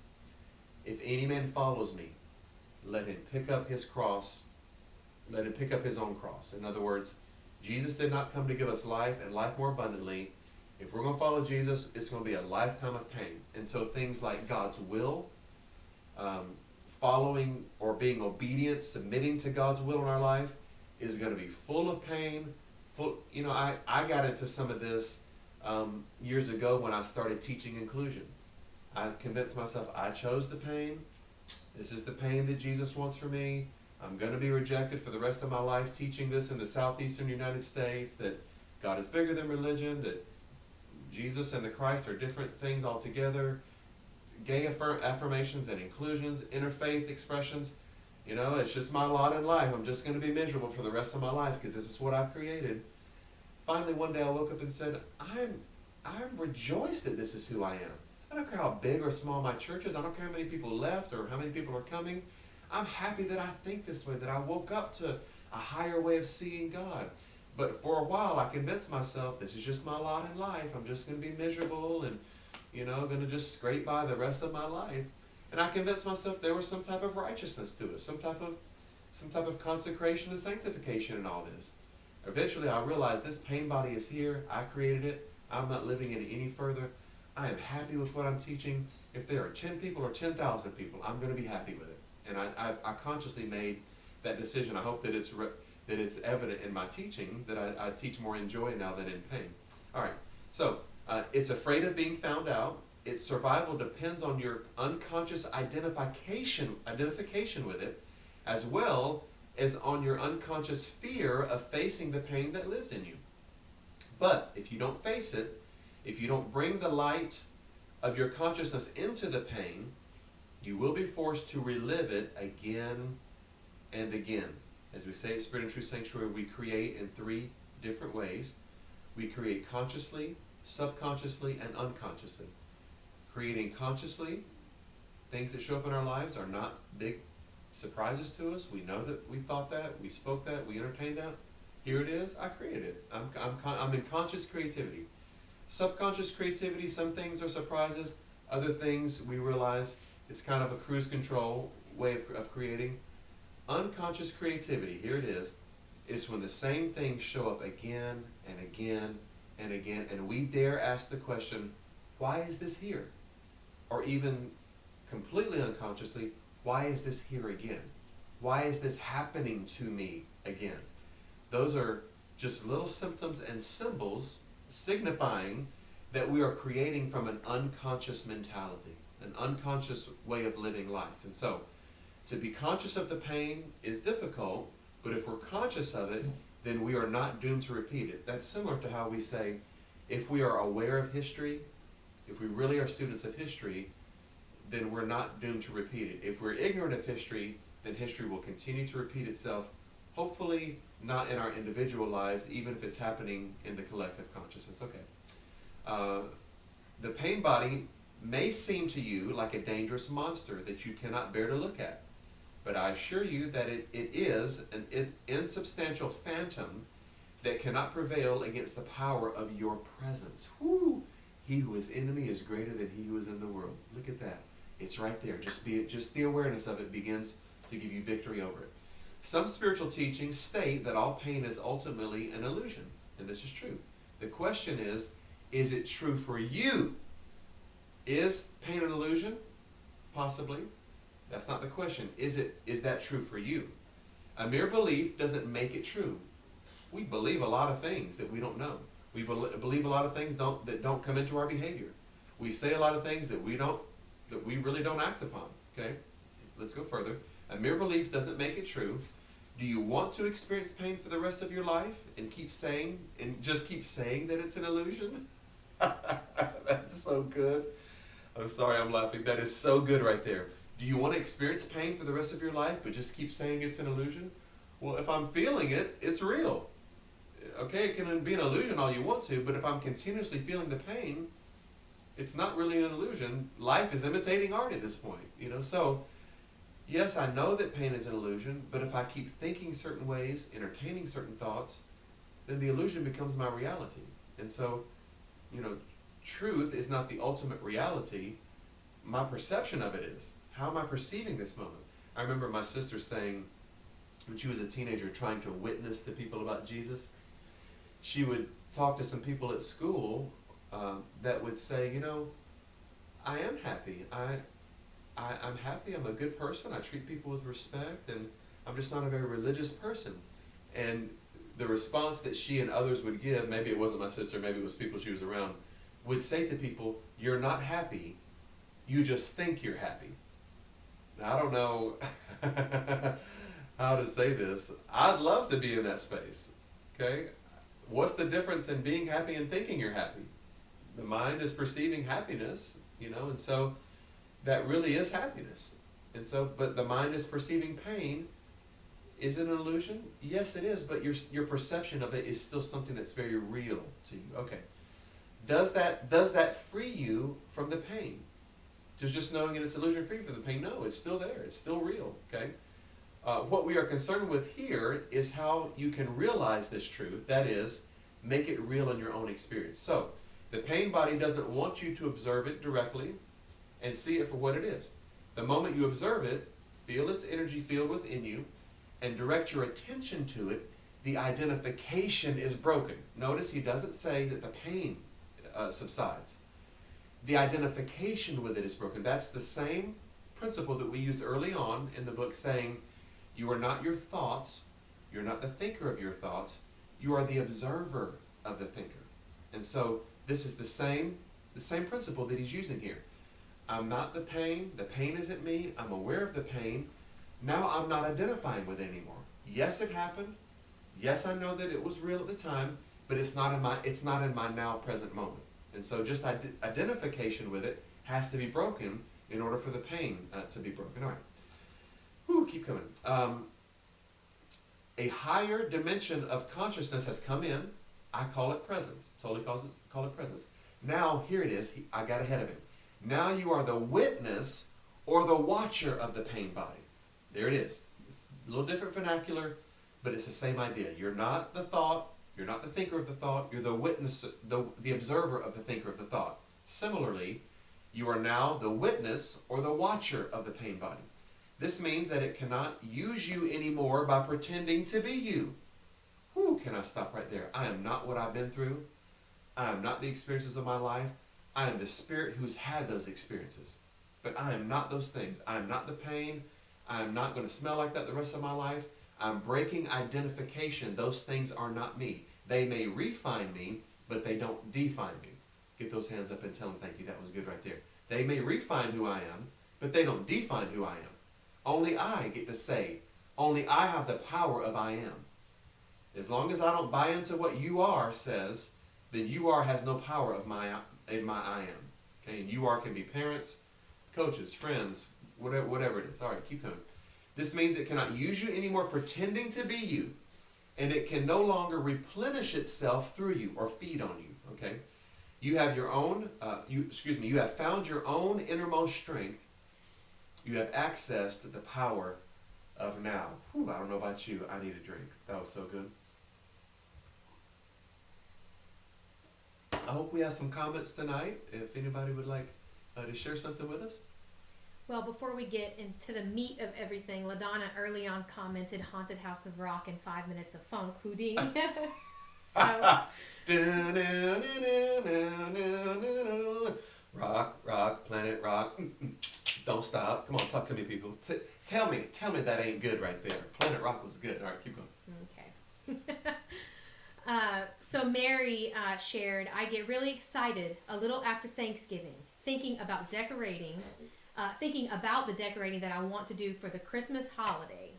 if any man follows me, let him pick up his cross, let him pick up his own cross. In other words, Jesus did not come to give us life and life more abundantly. If we're going to follow Jesus, it's going to be a lifetime of pain. And so things like God's will, following or being obedient, submitting to God's will in our life is going to be full of pain. I got into some of this years ago when I started teaching inclusion. I convinced myself I chose the pain. This is the pain that Jesus wants for me. I'm going to be rejected for the rest of my life teaching this in the southeastern United States, that God is bigger than religion, that Jesus and the Christ are different things altogether. Gay affirmations and inclusions, interfaith expressions. It's just my lot in life. I'm just going to be miserable for the rest of my life because this is what I've created. Finally, one day I woke up and said, I'm rejoiced that this is who I am. I don't care how big or small my church is. I don't care how many people left or how many people are coming. I'm happy that I think this way, that I woke up to a higher way of seeing God. But for a while, I convinced myself this is just my lot in life. I'm just going to be miserable and, going to just scrape by the rest of my life. And I convinced myself there was some type of righteousness to it, some type of consecration and sanctification in all this. Eventually, I realized this pain body is here. I created it. I'm not living it any further. I am happy with what I'm teaching. If there are 10 people or 10,000 people, I'm going to be happy with it. And I consciously made that decision. I hope that it's evident in my teaching that I teach more in joy now than in pain. All right. So it's afraid of being found out. Its survival depends on your unconscious identification with it, as well as on your unconscious fear of facing the pain that lives in you. But if you don't face it, if you don't bring the light of your consciousness into the pain, you will be forced to relive it again and again. As we say at Spirit and Truth Sanctuary, we create in 3 different ways. We create consciously, subconsciously, and unconsciously. Creating consciously, things that show up in our lives are not big surprises to us. We know that we thought that, we spoke that, we entertained that. Here it is, I created it. I'm in conscious creativity. Subconscious creativity, some things are surprises, other things we realize it's kind of a cruise control way of creating. Unconscious creativity, here it is when the same things show up again and again and again, and we dare ask the question, why is this here? Or even completely unconsciously, why is this here again? Why is this happening to me again? Those are just little symptoms and symbols signifying that we are creating from an unconscious mentality, an unconscious way of living life. And so, to be conscious of the pain is difficult, but if we're conscious of it, then we are not doomed to repeat it. That's similar to how we say, if we are aware of history, if we really are students of history, then we're not doomed to repeat it. If we're ignorant of history, then history will continue to repeat itself, hopefully not in our individual lives, even if it's happening in the collective consciousness. Okay. The pain body may seem to you like a dangerous monster that you cannot bear to look at. But I assure you that it is an insubstantial phantom that cannot prevail against the power of your presence. Whoo! He who is in me is greater than he who is in the world. Look at that. It's right there. Just the awareness of it begins to give you victory over it. Some spiritual teachings state that all pain is ultimately an illusion, and this is true. The question is it true for you? Is pain an illusion? Possibly. That's not the question. Is that true for you? A mere belief doesn't make it true. We believe a lot of things that we don't know. We believe a lot of things that don't come into our behavior. We say a lot of things that we really don't act upon. Okay? Let's go further. A mere belief doesn't make it true. Do you want to experience pain for the rest of your life and just keep saying that it's an illusion? That's so good. I'm sorry I'm laughing. That is so good right there. Do you want to experience pain for the rest of your life but just keep saying it's an illusion? Well, if I'm feeling it, it's real. Okay, it can be an illusion all you want to, but if I'm continuously feeling the pain, it's not really an illusion. Life is imitating art at this point, So, yes, I know that pain is an illusion, but if I keep thinking certain ways, entertaining certain thoughts, then the illusion becomes my reality. And so, truth is not the ultimate reality. My perception of it is. How am I perceiving this moment? I remember my sister saying, when she was a teenager trying to witness to people about Jesus, she would talk to some people at school that would say, I am happy. I'm happy. I'm a good person. I treat people with respect, and I'm just not a very religious person. And the response that she and others would give, maybe it wasn't my sister, maybe it was people she was around, would say to people, you're not happy. You just think you're happy. Now, I don't know how to say this. I'd love to be in that space. Okay? What's the difference in being happy and thinking you're happy? The mind is perceiving happiness, and so that really is happiness. And so, but the mind is perceiving pain. Is it an illusion? Yes, it is, but your perception of it is still something that's very real to you. Okay. Does that free you from the pain? Just knowing that it's illusion free from the pain? No, it's still there. It's still real. Okay. What we are concerned with here is how you can realize this truth. That is, make it real in your own experience. So, the pain body doesn't want you to observe it directly and see it for what it is. The moment you observe it, feel its energy field within you, and direct your attention to it, the identification is broken. Notice he doesn't say that the pain subsides. The identification with it is broken. That's the same principle that we used early on in the book, saying you are not your thoughts, you're not the thinker of your thoughts, you are the observer of the thinker. And so this is the same principle that he's using here. I'm not the pain isn't me, I'm aware of the pain, now I'm not identifying with it anymore. Yes, it happened, yes, I know that it was real at the time, but it's not in my now present moment. And so just identification with it has to be broken in order for the pain to be broken. All right. Whew, keep coming. A higher dimension of consciousness has come in. I call it presence. Tolle call it presence. Now, here it is. I got ahead of him. Now you are the witness or the watcher of the pain body. There it is. It's a little different vernacular, but it's the same idea. You're not the thought. You're not the thinker of the thought. You're the witness, the observer of the thinker of the thought. Similarly, you are now the witness or the watcher of the pain body. This means that it cannot use you anymore by pretending to be you. Whew, can I stop right there? I am not what I've been through. I am not the experiences of my life. I am the spirit who's had those experiences. But I am not those things. I am not the pain. I am not going to smell like that the rest of my life. I'm breaking identification. Those things are not me. They may refine me, but they don't define me. Get those hands up and tell them thank you. That was good right there. They may refine who I am, but they don't define who I am. Only I get to say, only I have the power of I am. As long as I don't buy into what you are says, then you are has no power of my I am. Okay, and you are can be parents, coaches, friends, whatever it is. All right, keep coming. This means it cannot use you anymore pretending to be you, and it can no longer replenish itself through you or feed on you. Okay, You have your own, you have found your own innermost strength. You have access to the power of now. Whew, I don't know about you. I need a drink. That was so good. I hope we have some comments tonight. If anybody would like to share something with us. Well, before we get into the meat of everything, LaDonna early on commented Haunted House of Rock and 5 Minutes of Funk, Houdini. So, Rock, rock, planet rock. Don't stop. Come on, talk to me, people. Tell me that ain't good right there. Planet Rock was good. All right, keep going. okay. So Mary shared, I get really excited a little after Thanksgiving, thinking about the decorating that I want to do for the Christmas holiday.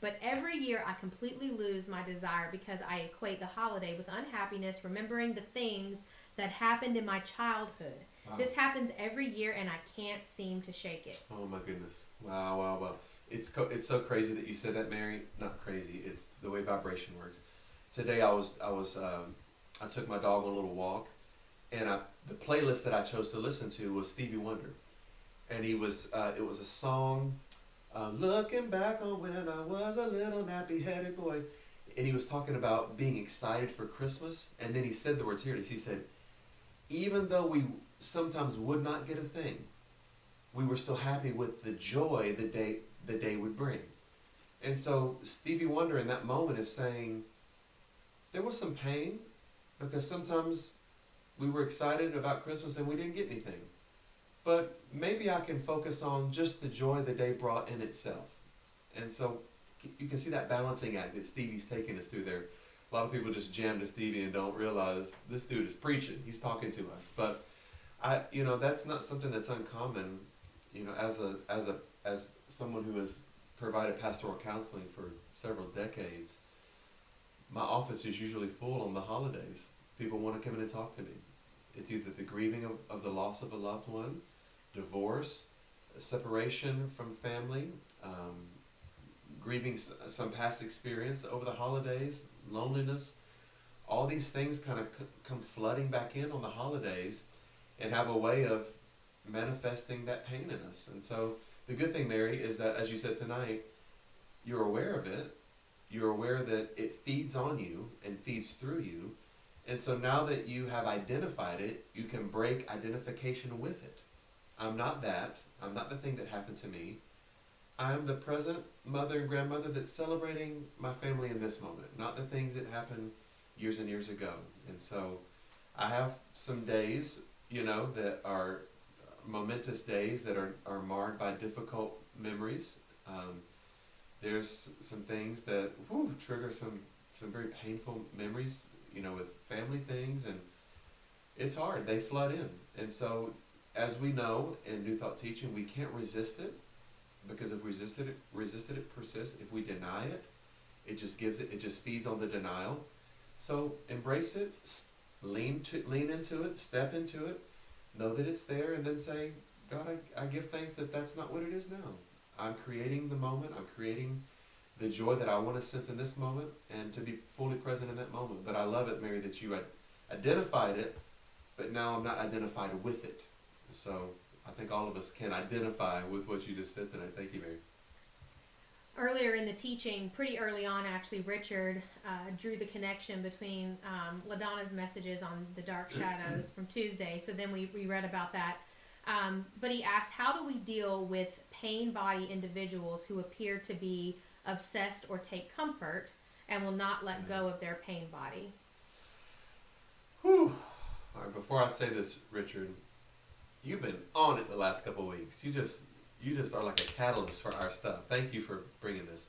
But every year I completely lose my desire because I equate the holiday with unhappiness, remembering the things that happened in my childhood. Wow. This happens every year and I can't seem to shake it. Oh my goodness. Wow. It's so crazy that you said that, Mary. Not crazy. It's the way vibration works. Today I took my dog on a little walk, and the playlist that I chose to listen to was Stevie Wonder, and it was a song, looking back on when I was a little nappy-headed boy, and he was talking about being excited for Christmas, and then he said the words here. He said, even though we sometimes would not get a thing, we were still happy with the joy the day would bring. And so Stevie Wonder in that moment is saying, there was some pain because sometimes we were excited about Christmas and we didn't get anything. But maybe I can focus on just the joy the day brought in itself. And so you can see that balancing act that Stevie's taking us through there. A lot of people just jam to Stevie and don't realize this dude is preaching. He's talking to us. But that's not something that's uncommon. As someone who has provided pastoral counseling for several decades, my office is usually full on the holidays. People want to come in and talk to me. It's either the grieving of the loss of a loved one, divorce, separation from family, grieving some past experience over the holidays, loneliness. All these things kind of come flooding back in on the holidays and have a way of manifesting that pain in us. And so the good thing, Mary, is that, as you said tonight, you're aware of it. You're aware that it feeds on you and feeds through you. And so now that you have identified it, you can break identification with it. I'm not that. I'm not the thing that happened to me. I'm the present mother and grandmother that's celebrating my family in this moment, not the things that happened years and years ago. And so I have some days, that are momentous days that are marred by difficult memories. There's some things that trigger some very painful memories, with family things, and it's hard. They flood in. And so, as we know in New Thought teaching, we can't resist it, because if we resisted it persists. If we deny it, it just feeds on the denial. So embrace it, lean into it, step into it, know that it's there, and then say, God, I give thanks that that's not what it is now. I'm creating the moment. I'm creating the joy that I want to sense in this moment, and to be fully present in that moment. But I love it, Mary, that you had identified it, but now I'm not identified with it. So I think all of us can identify with what you just said tonight. Thank you, Mary. Earlier in the teaching, pretty early on actually, Richard drew the connection between LaDonna's messages on the dark shadows from Tuesday. So then we read about that. But he asked, how do we deal with pain body individuals who appear to be obsessed or take comfort and will not let go of their pain body? Whew. All right, before I say this, Richard, you've been on it the last couple of weeks. You just are like a catalyst for our stuff. Thank you for bringing this.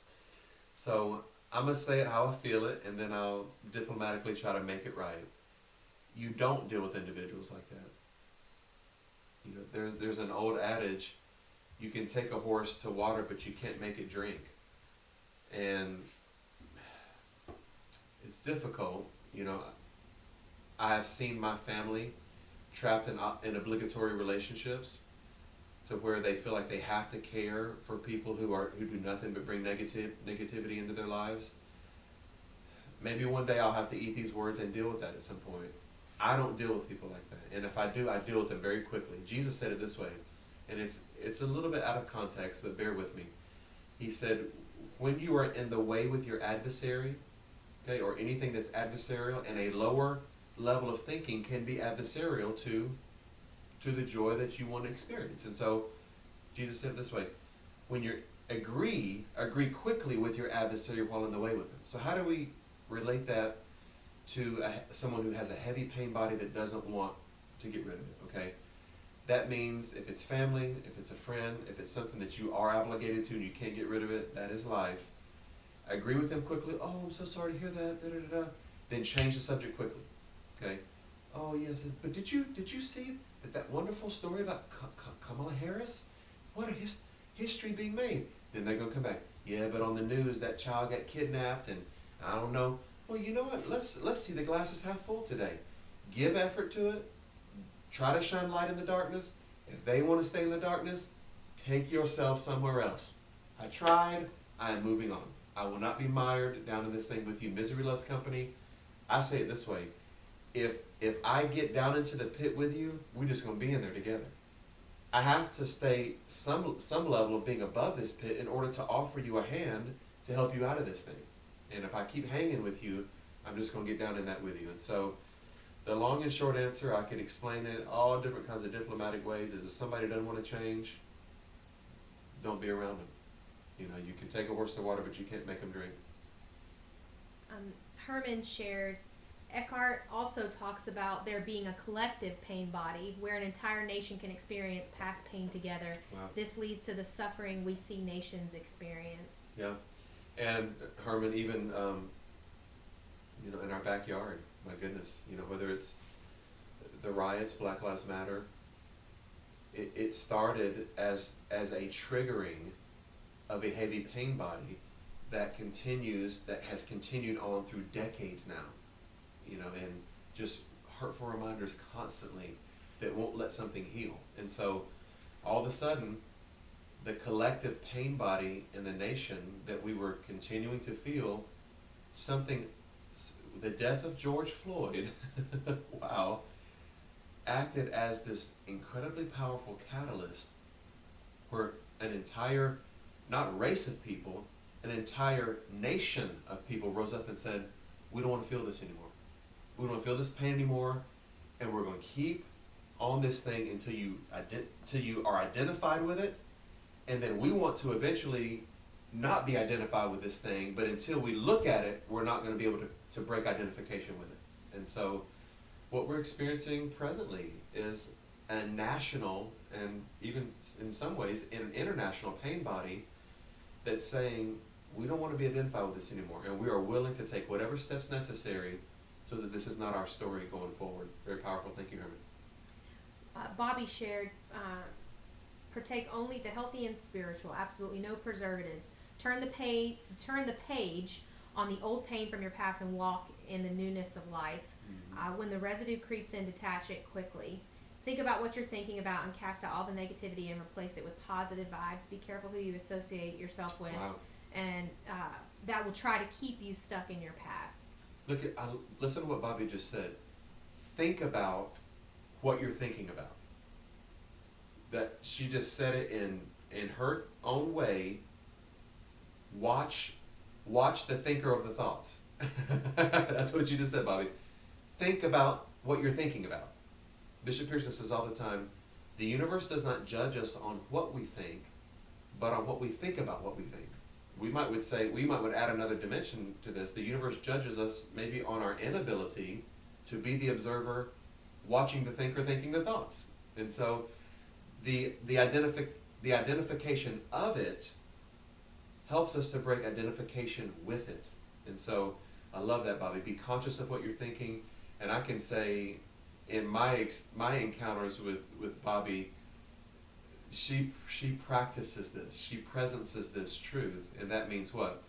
So I'm going to say it how I feel it, and then I'll diplomatically try to make it right. You don't deal with individuals like that. There's an old adage, you can take a horse to water, but you can't make it drink. And it's difficult. I have seen my family trapped in obligatory relationships to where they feel like they have to care for people who do nothing but bring negativity into their lives. Maybe one day I'll have to eat these words and deal with that at some point. I don't deal with people like that. And if I do, I deal with them very quickly. Jesus said it this way, and it's a little bit out of context, but bear with me. He said, when you are in the way with your adversary, okay, or anything that's adversarial, and a lower level of thinking can be adversarial to the joy that you want to experience. And so Jesus said it this way, when you agree quickly with your adversary while in the way with him. So how do we relate that to someone who has a heavy pain body that doesn't want to get rid of it, okay? That means if it's family, if it's a friend, if it's something that you are obligated to and you can't get rid of it, that is life. Agree with them quickly. Oh, I'm so sorry to hear that. Da, da, da, da. Then change the subject quickly, okay? Oh yes, but did you see that wonderful story about Kamala Harris? What a history being made. Then they're gonna come back. Yeah, but on the news that child got kidnapped, and I don't know. Well, you know what? Let's see the glasses half full today. Give effort to it. Try to shine light in the darkness. If they want to stay in the darkness, take yourself somewhere else. I tried. I am moving on. I will not be mired down in this thing with you. Misery loves company. I say it this way. If I get down into the pit with you, we're just going to be in there together. I have to stay some level of being above this pit in order to offer you a hand to help you out of this thing. And if I keep hanging with you, I'm just going to get down in that with you. And so the long and short answer, I could explain it all different kinds of diplomatic ways, is if somebody doesn't want to change, don't be around them. You know, you can take a horse to water, but you can't make them drink. Herman shared, Eckhart also talks about there being a collective pain body where an entire nation can experience past pain together. Wow. This leads to the suffering we see nations experience. Yeah. And Herman, even, you know, in our backyard, my goodness, you know, whether it's the riots, Black Lives Matter, it started as a triggering of a heavy pain body that has continued on through decades now, you know, and just hurtful reminders constantly that won't let something heal. And so all of a sudden, the collective pain body in the nation that we were continuing to feel, the death of George Floyd, wow, acted as this incredibly powerful catalyst where an entire, not race of people, an entire nation of people rose up and said, we don't want to feel this anymore. We don't want to feel this pain anymore, and we're going to keep on this thing until you are identified with it, and then we want to eventually not be identified with this thing, but until we look at it, we're not going to be able to break identification with it. And so what we're experiencing presently is a national, and even in some ways an international pain body that's saying, we don't want to be identified with this anymore, and we are willing to take whatever steps necessary so that this is not our story going forward. Very powerful. Thank you, Herman. Bobby shared, partake only the healthy and spiritual, absolutely no preservatives. Turn the page on the old pain from your past and walk in the newness of life. When the residue creeps in, detach it quickly. Think about what you're thinking about and cast out all the negativity and replace it with positive vibes. Be careful who you associate yourself with. Wow. And that will try to keep you stuck in your past. Listen to what Bobby just said. Think about what you're thinking about. That she just said it in her own way. Watch the thinker of the thoughts. That's what you just said, Bobby. Think about what you're thinking about. Bishop Pearson says all the time, the universe does not judge us on what we think, but on what we think about what we think. We might add another dimension to this. The universe judges us maybe on our inability to be the observer, watching the thinker, thinking the thoughts. And so the identification of it helps us to break identification with it. And so I love that, Bobby. Be conscious of what you're thinking. And I can say in my encounters with Bobby, she practices this. She presences this truth. And that means what?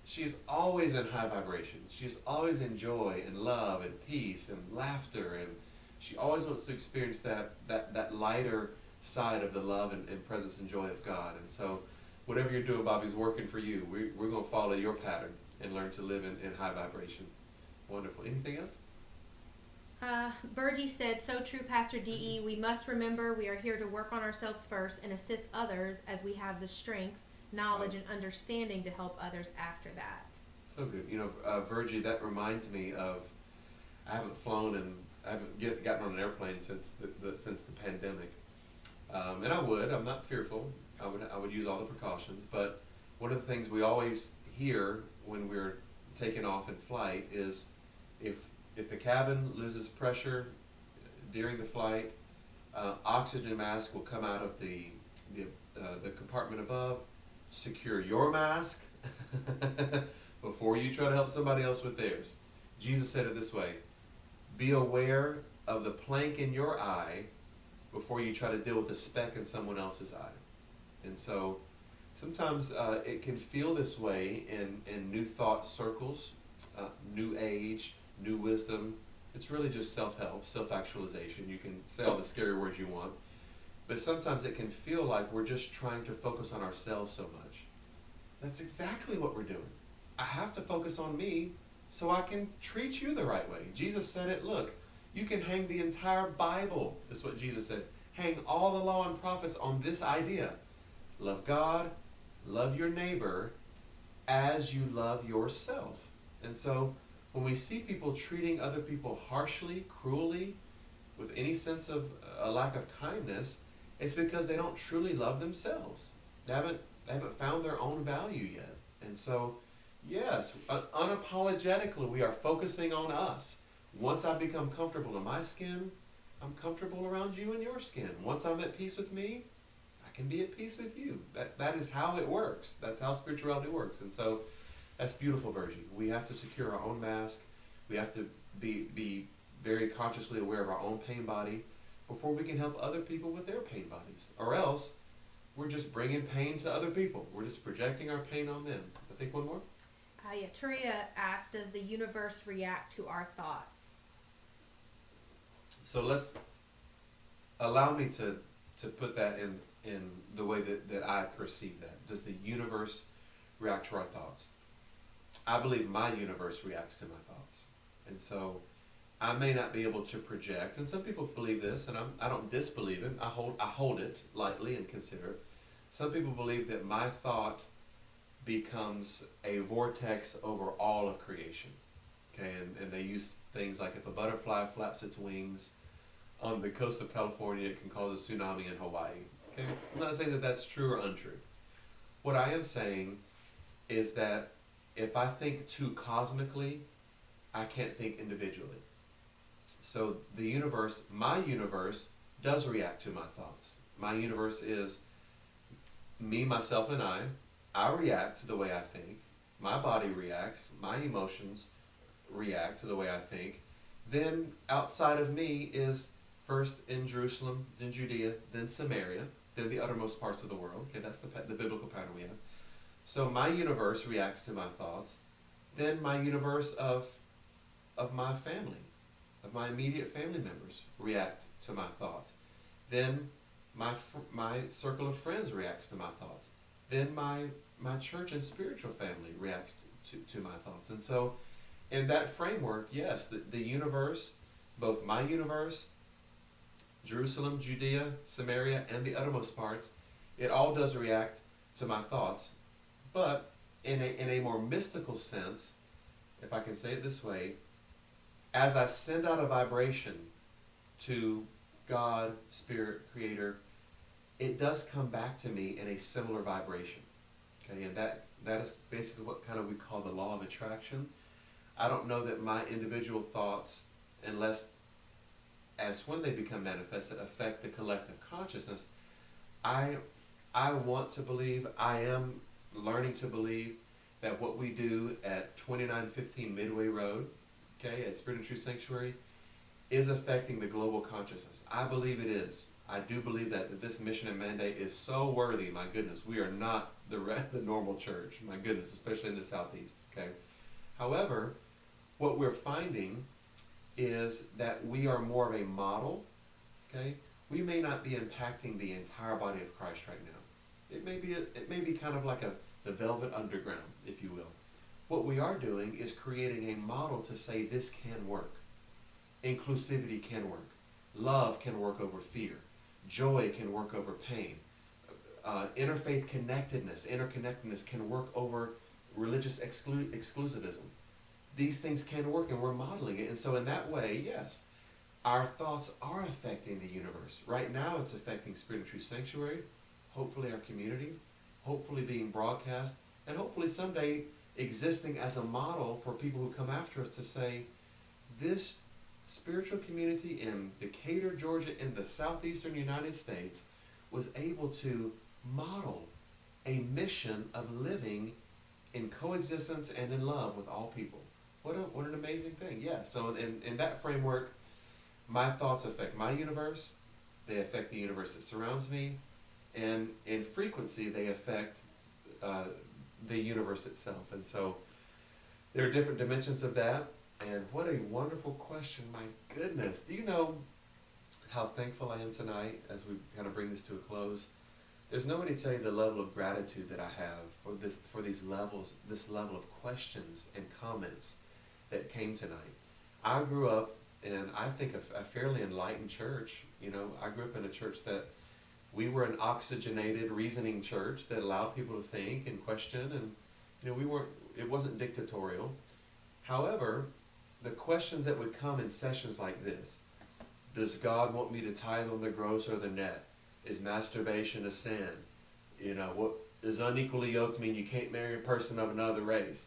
She's always in high vibration. She's always in joy and love and peace and laughter. And she always wants to experience that lighter side of the love and presence and joy of God. And so whatever you're doing, Bobby's working for you. We're going to follow your pattern and learn to live in high vibration. Wonderful. Anything else? Virgie said, so true, Pastor D.E. We must remember we are here to work on ourselves first and assist others as we have the strength, knowledge, and understanding to help others after that. So good. Virgie, that reminds me of, I haven't flown and I haven't gotten on an airplane since the pandemic. And I'm not fearful. I would use all the precautions. But one of the things we always hear when we're taking off in flight is if the cabin loses pressure during the flight, oxygen mask will come out of the compartment above. Secure your mask before you try to help somebody else with theirs. Jesus said it this way: be aware of the plank in your eye before you try to deal with the speck in someone else's eye. And so sometimes it can feel this way in new thought circles, new age, new wisdom. It's really just self-help, self-actualization. You can say all the scary words you want, but sometimes it can feel like we're just trying to focus on ourselves so much. That's exactly what we're doing. I have to focus on me so I can treat you the right way. Jesus said it. Look, you can hang the entire Bible. That's what Jesus said. Hang all the law and prophets on this idea. Love God, love your neighbor as you love yourself. And so when we see people treating other people harshly, cruelly, with any sense of a lack of kindness, it's because they don't truly love themselves. They haven't found their own value yet. And so, yes, unapologetically, we are focusing on us. Once I become comfortable in my skin, I'm comfortable around you in your skin. Once I'm at peace with me, I can be at peace with you. That is how it works. That's how spirituality works. And so that's beautiful, Virgie. We have to secure our own mask. We have to be very consciously aware of our own pain body before we can help other people with their pain bodies. Or else, we're just bringing pain to other people. We're just projecting our pain on them. I think one more. Turia asked, does the universe react to our thoughts? So let's allow me to put that in the way that I perceive that. Does the universe react to our thoughts? I believe my universe reacts to my thoughts. And so I may not be able to project, and some people believe this, and I don't disbelieve it. I hold it lightly and consider it. Some people believe that my thought becomes a vortex over all of creation. Okay, and they use things like if a butterfly flaps its wings on the coast of California, it can cause a tsunami in Hawaii. Okay, I'm not saying that that's true or untrue. What I am saying is that if I think too cosmically, I can't think individually. So the universe, my universe, does react to my thoughts. My universe is me, myself, and I. I react to the way I think. My body reacts. My emotions react to the way I think. Then outside of me is first in Jerusalem, then Judea, then Samaria, then the uttermost parts of the world. Okay, that's the biblical pattern we have. So my universe reacts to my thoughts. Then my universe of my family, of my immediate family members, react to my thoughts. Then my circle of friends reacts to my thoughts. Then my church and spiritual family reacts to my thoughts. And so in that framework, yes, the universe, both my universe, Jerusalem, Judea, Samaria, and the uttermost parts, it all does react to my thoughts. But in a more mystical sense, if I can say it this way, as I send out a vibration to God, Spirit, Creator, it does come back to me in a similar vibration. Okay, and that is basically what kind of we call the law of attraction. I don't know that my individual thoughts, unless as when they become manifested, affect the collective consciousness. I want to believe, I am learning to believe that what we do at 2915 Midway Road, okay, at Spirit and Truth Sanctuary, is affecting the global consciousness. I believe it is. I do believe that this mission and mandate is so worthy. My goodness, we are not the normal church. My goodness, especially in the Southeast. Okay. However, what we're finding is that we are more of a model. Okay. We may not be impacting the entire body of Christ right now. It may be kind of like the velvet underground, if you will. What we are doing is creating a model to say this can work. inclusivity can work. Love can work over fear. Joy can work over pain. Interfaith interconnectedness can work over religious exclusivism. These things can work, and we're modeling it. And so in that way, yes, our thoughts are affecting the universe. Right now it's affecting Spirit of Truth Sanctuary, hopefully our community, hopefully being broadcast, and hopefully someday existing as a model for people who come after us to say, this spiritual community in Decatur, Georgia, in the southeastern United States was able to model a mission of living in coexistence and in love with all people. What an amazing thing. Yeah, so in that framework, my thoughts affect my universe, they affect the universe that surrounds me, and in frequency they affect the universe itself. And so there are different dimensions of that. And what a wonderful question, my goodness. Do you know how thankful I am tonight as we kind of bring this to a close? There's no way to tell you the level of gratitude that I have for this level of questions and comments that came tonight. I grew up in, I think, a fairly enlightened church. You know, I grew up in a church that we were an oxygenated, reasoning church that allowed people to think and question, and you know, it wasn't dictatorial. However, the questions that would come in sessions like this: does God want me to tithe on the gross or the net? Is masturbation a sin? You know, what does unequally yoked mean? You can't marry a person of another race?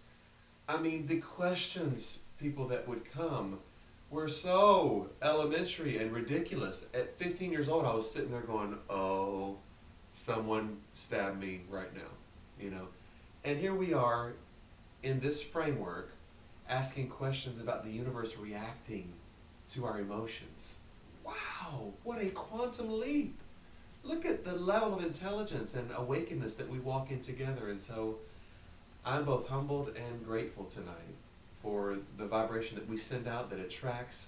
I mean, the questions, people, that would come were so elementary and ridiculous. At 15 years old, I was sitting there going, oh, someone stabbed me right now, you know. And here we are in this framework asking questions about the universe reacting to our emotions. Wow, what a quantum leap. Look at the level of intelligence and awakeness that we walk in together. And so I'm both humbled and grateful tonight for the vibration that we send out that attracts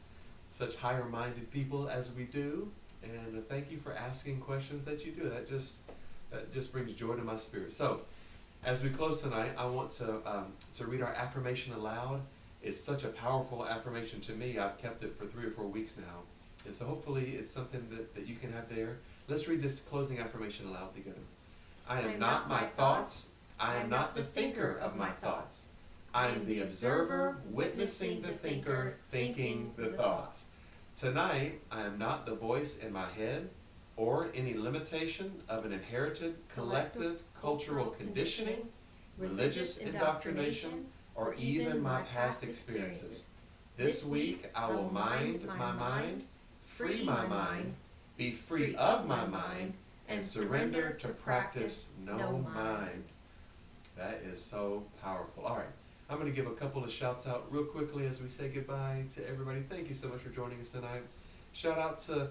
such higher-minded people as we do. And thank you for asking questions that you do. That just brings joy to my spirit. So as we close tonight, I want to read our affirmation aloud. It's such a powerful affirmation to me. I've kept it for 3 or 4 weeks now. And so hopefully it's something that you can have there. Let's read this closing affirmation aloud together. I am not my thoughts. I am not the thinker of my thoughts. I am the observer, witnessing the thinker, thinking the thoughts. Tonight, I am not the voice in my head or any limitation of an inherited collective cultural conditioning, religious indoctrination, or even my past experiences. This week, I will mind my mind, free my mind, be free of my mind, and surrender to practice no mind. That is so powerful. All right, I'm going to give a couple of shouts out real quickly as we say goodbye to everybody. Thank you so much for joining us tonight. Shout out to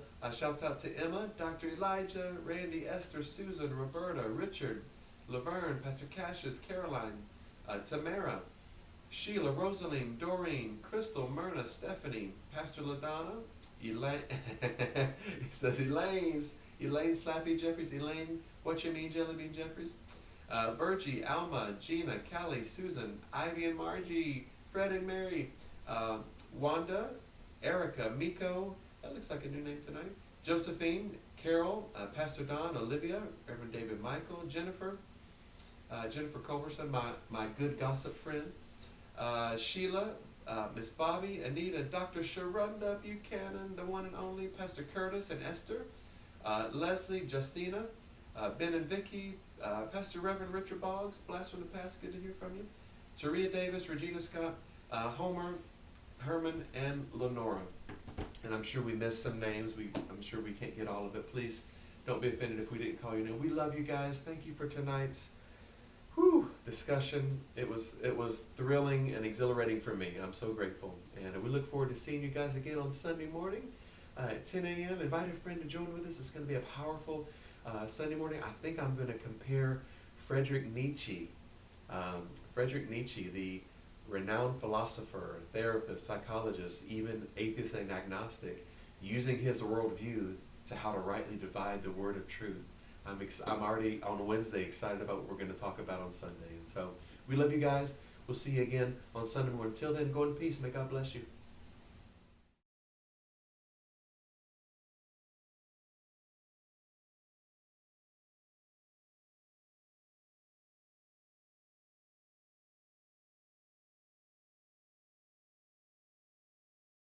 Emma, Dr. Elijah, Randy, Esther, Susan, Roberta, Richard, Laverne, Pastor Cassius, Caroline, Tamara, Sheila, Rosaline, Doreen, Crystal, Myrna, Stephanie, Pastor LaDonna, Elaine, it says Elaine Slappy Jeffries, Elaine, what you mean, Jellybean Jeffries, Virgie, Alma, Gina, Callie, Susan, Ivy and Margie, Fred and Mary, Wanda, Erica, Miko, that looks like a new name tonight, Josephine, Carol, Pastor Don, Olivia, Reverend David Michael, Jennifer Culberson, my good gossip friend, Sheila, Miss Bobby, Anita, Dr. Sharonda Buchanan, the one and only, Pastor Curtis and Esther, Leslie, Justina, Ben and Vicky, Pastor Reverend Richard Boggs, blast from the past, good to hear from you, Taria Davis, Regina Scott, Homer, Herman, and Lenora. And I'm sure we missed some names. I'm sure we can't get all of it. Please don't be offended if we didn't call your name. We love you guys. Thank you for tonight's discussion. It was thrilling and exhilarating for me. I'm so grateful. And we look forward to seeing you guys again on Sunday morning at 10 a.m. Invite a friend to join with us. It's going to be a powerful Sunday morning. I think I'm going to compare Friedrich Nietzsche, the renowned philosopher, therapist, psychologist, even atheist and agnostic, using his worldview to how to rightly divide the word of truth. I'm already on Wednesday excited about what we're going to talk about on Sunday. And so we love you guys. We'll see you again on Sunday morning. Until then, go in peace. May God bless you.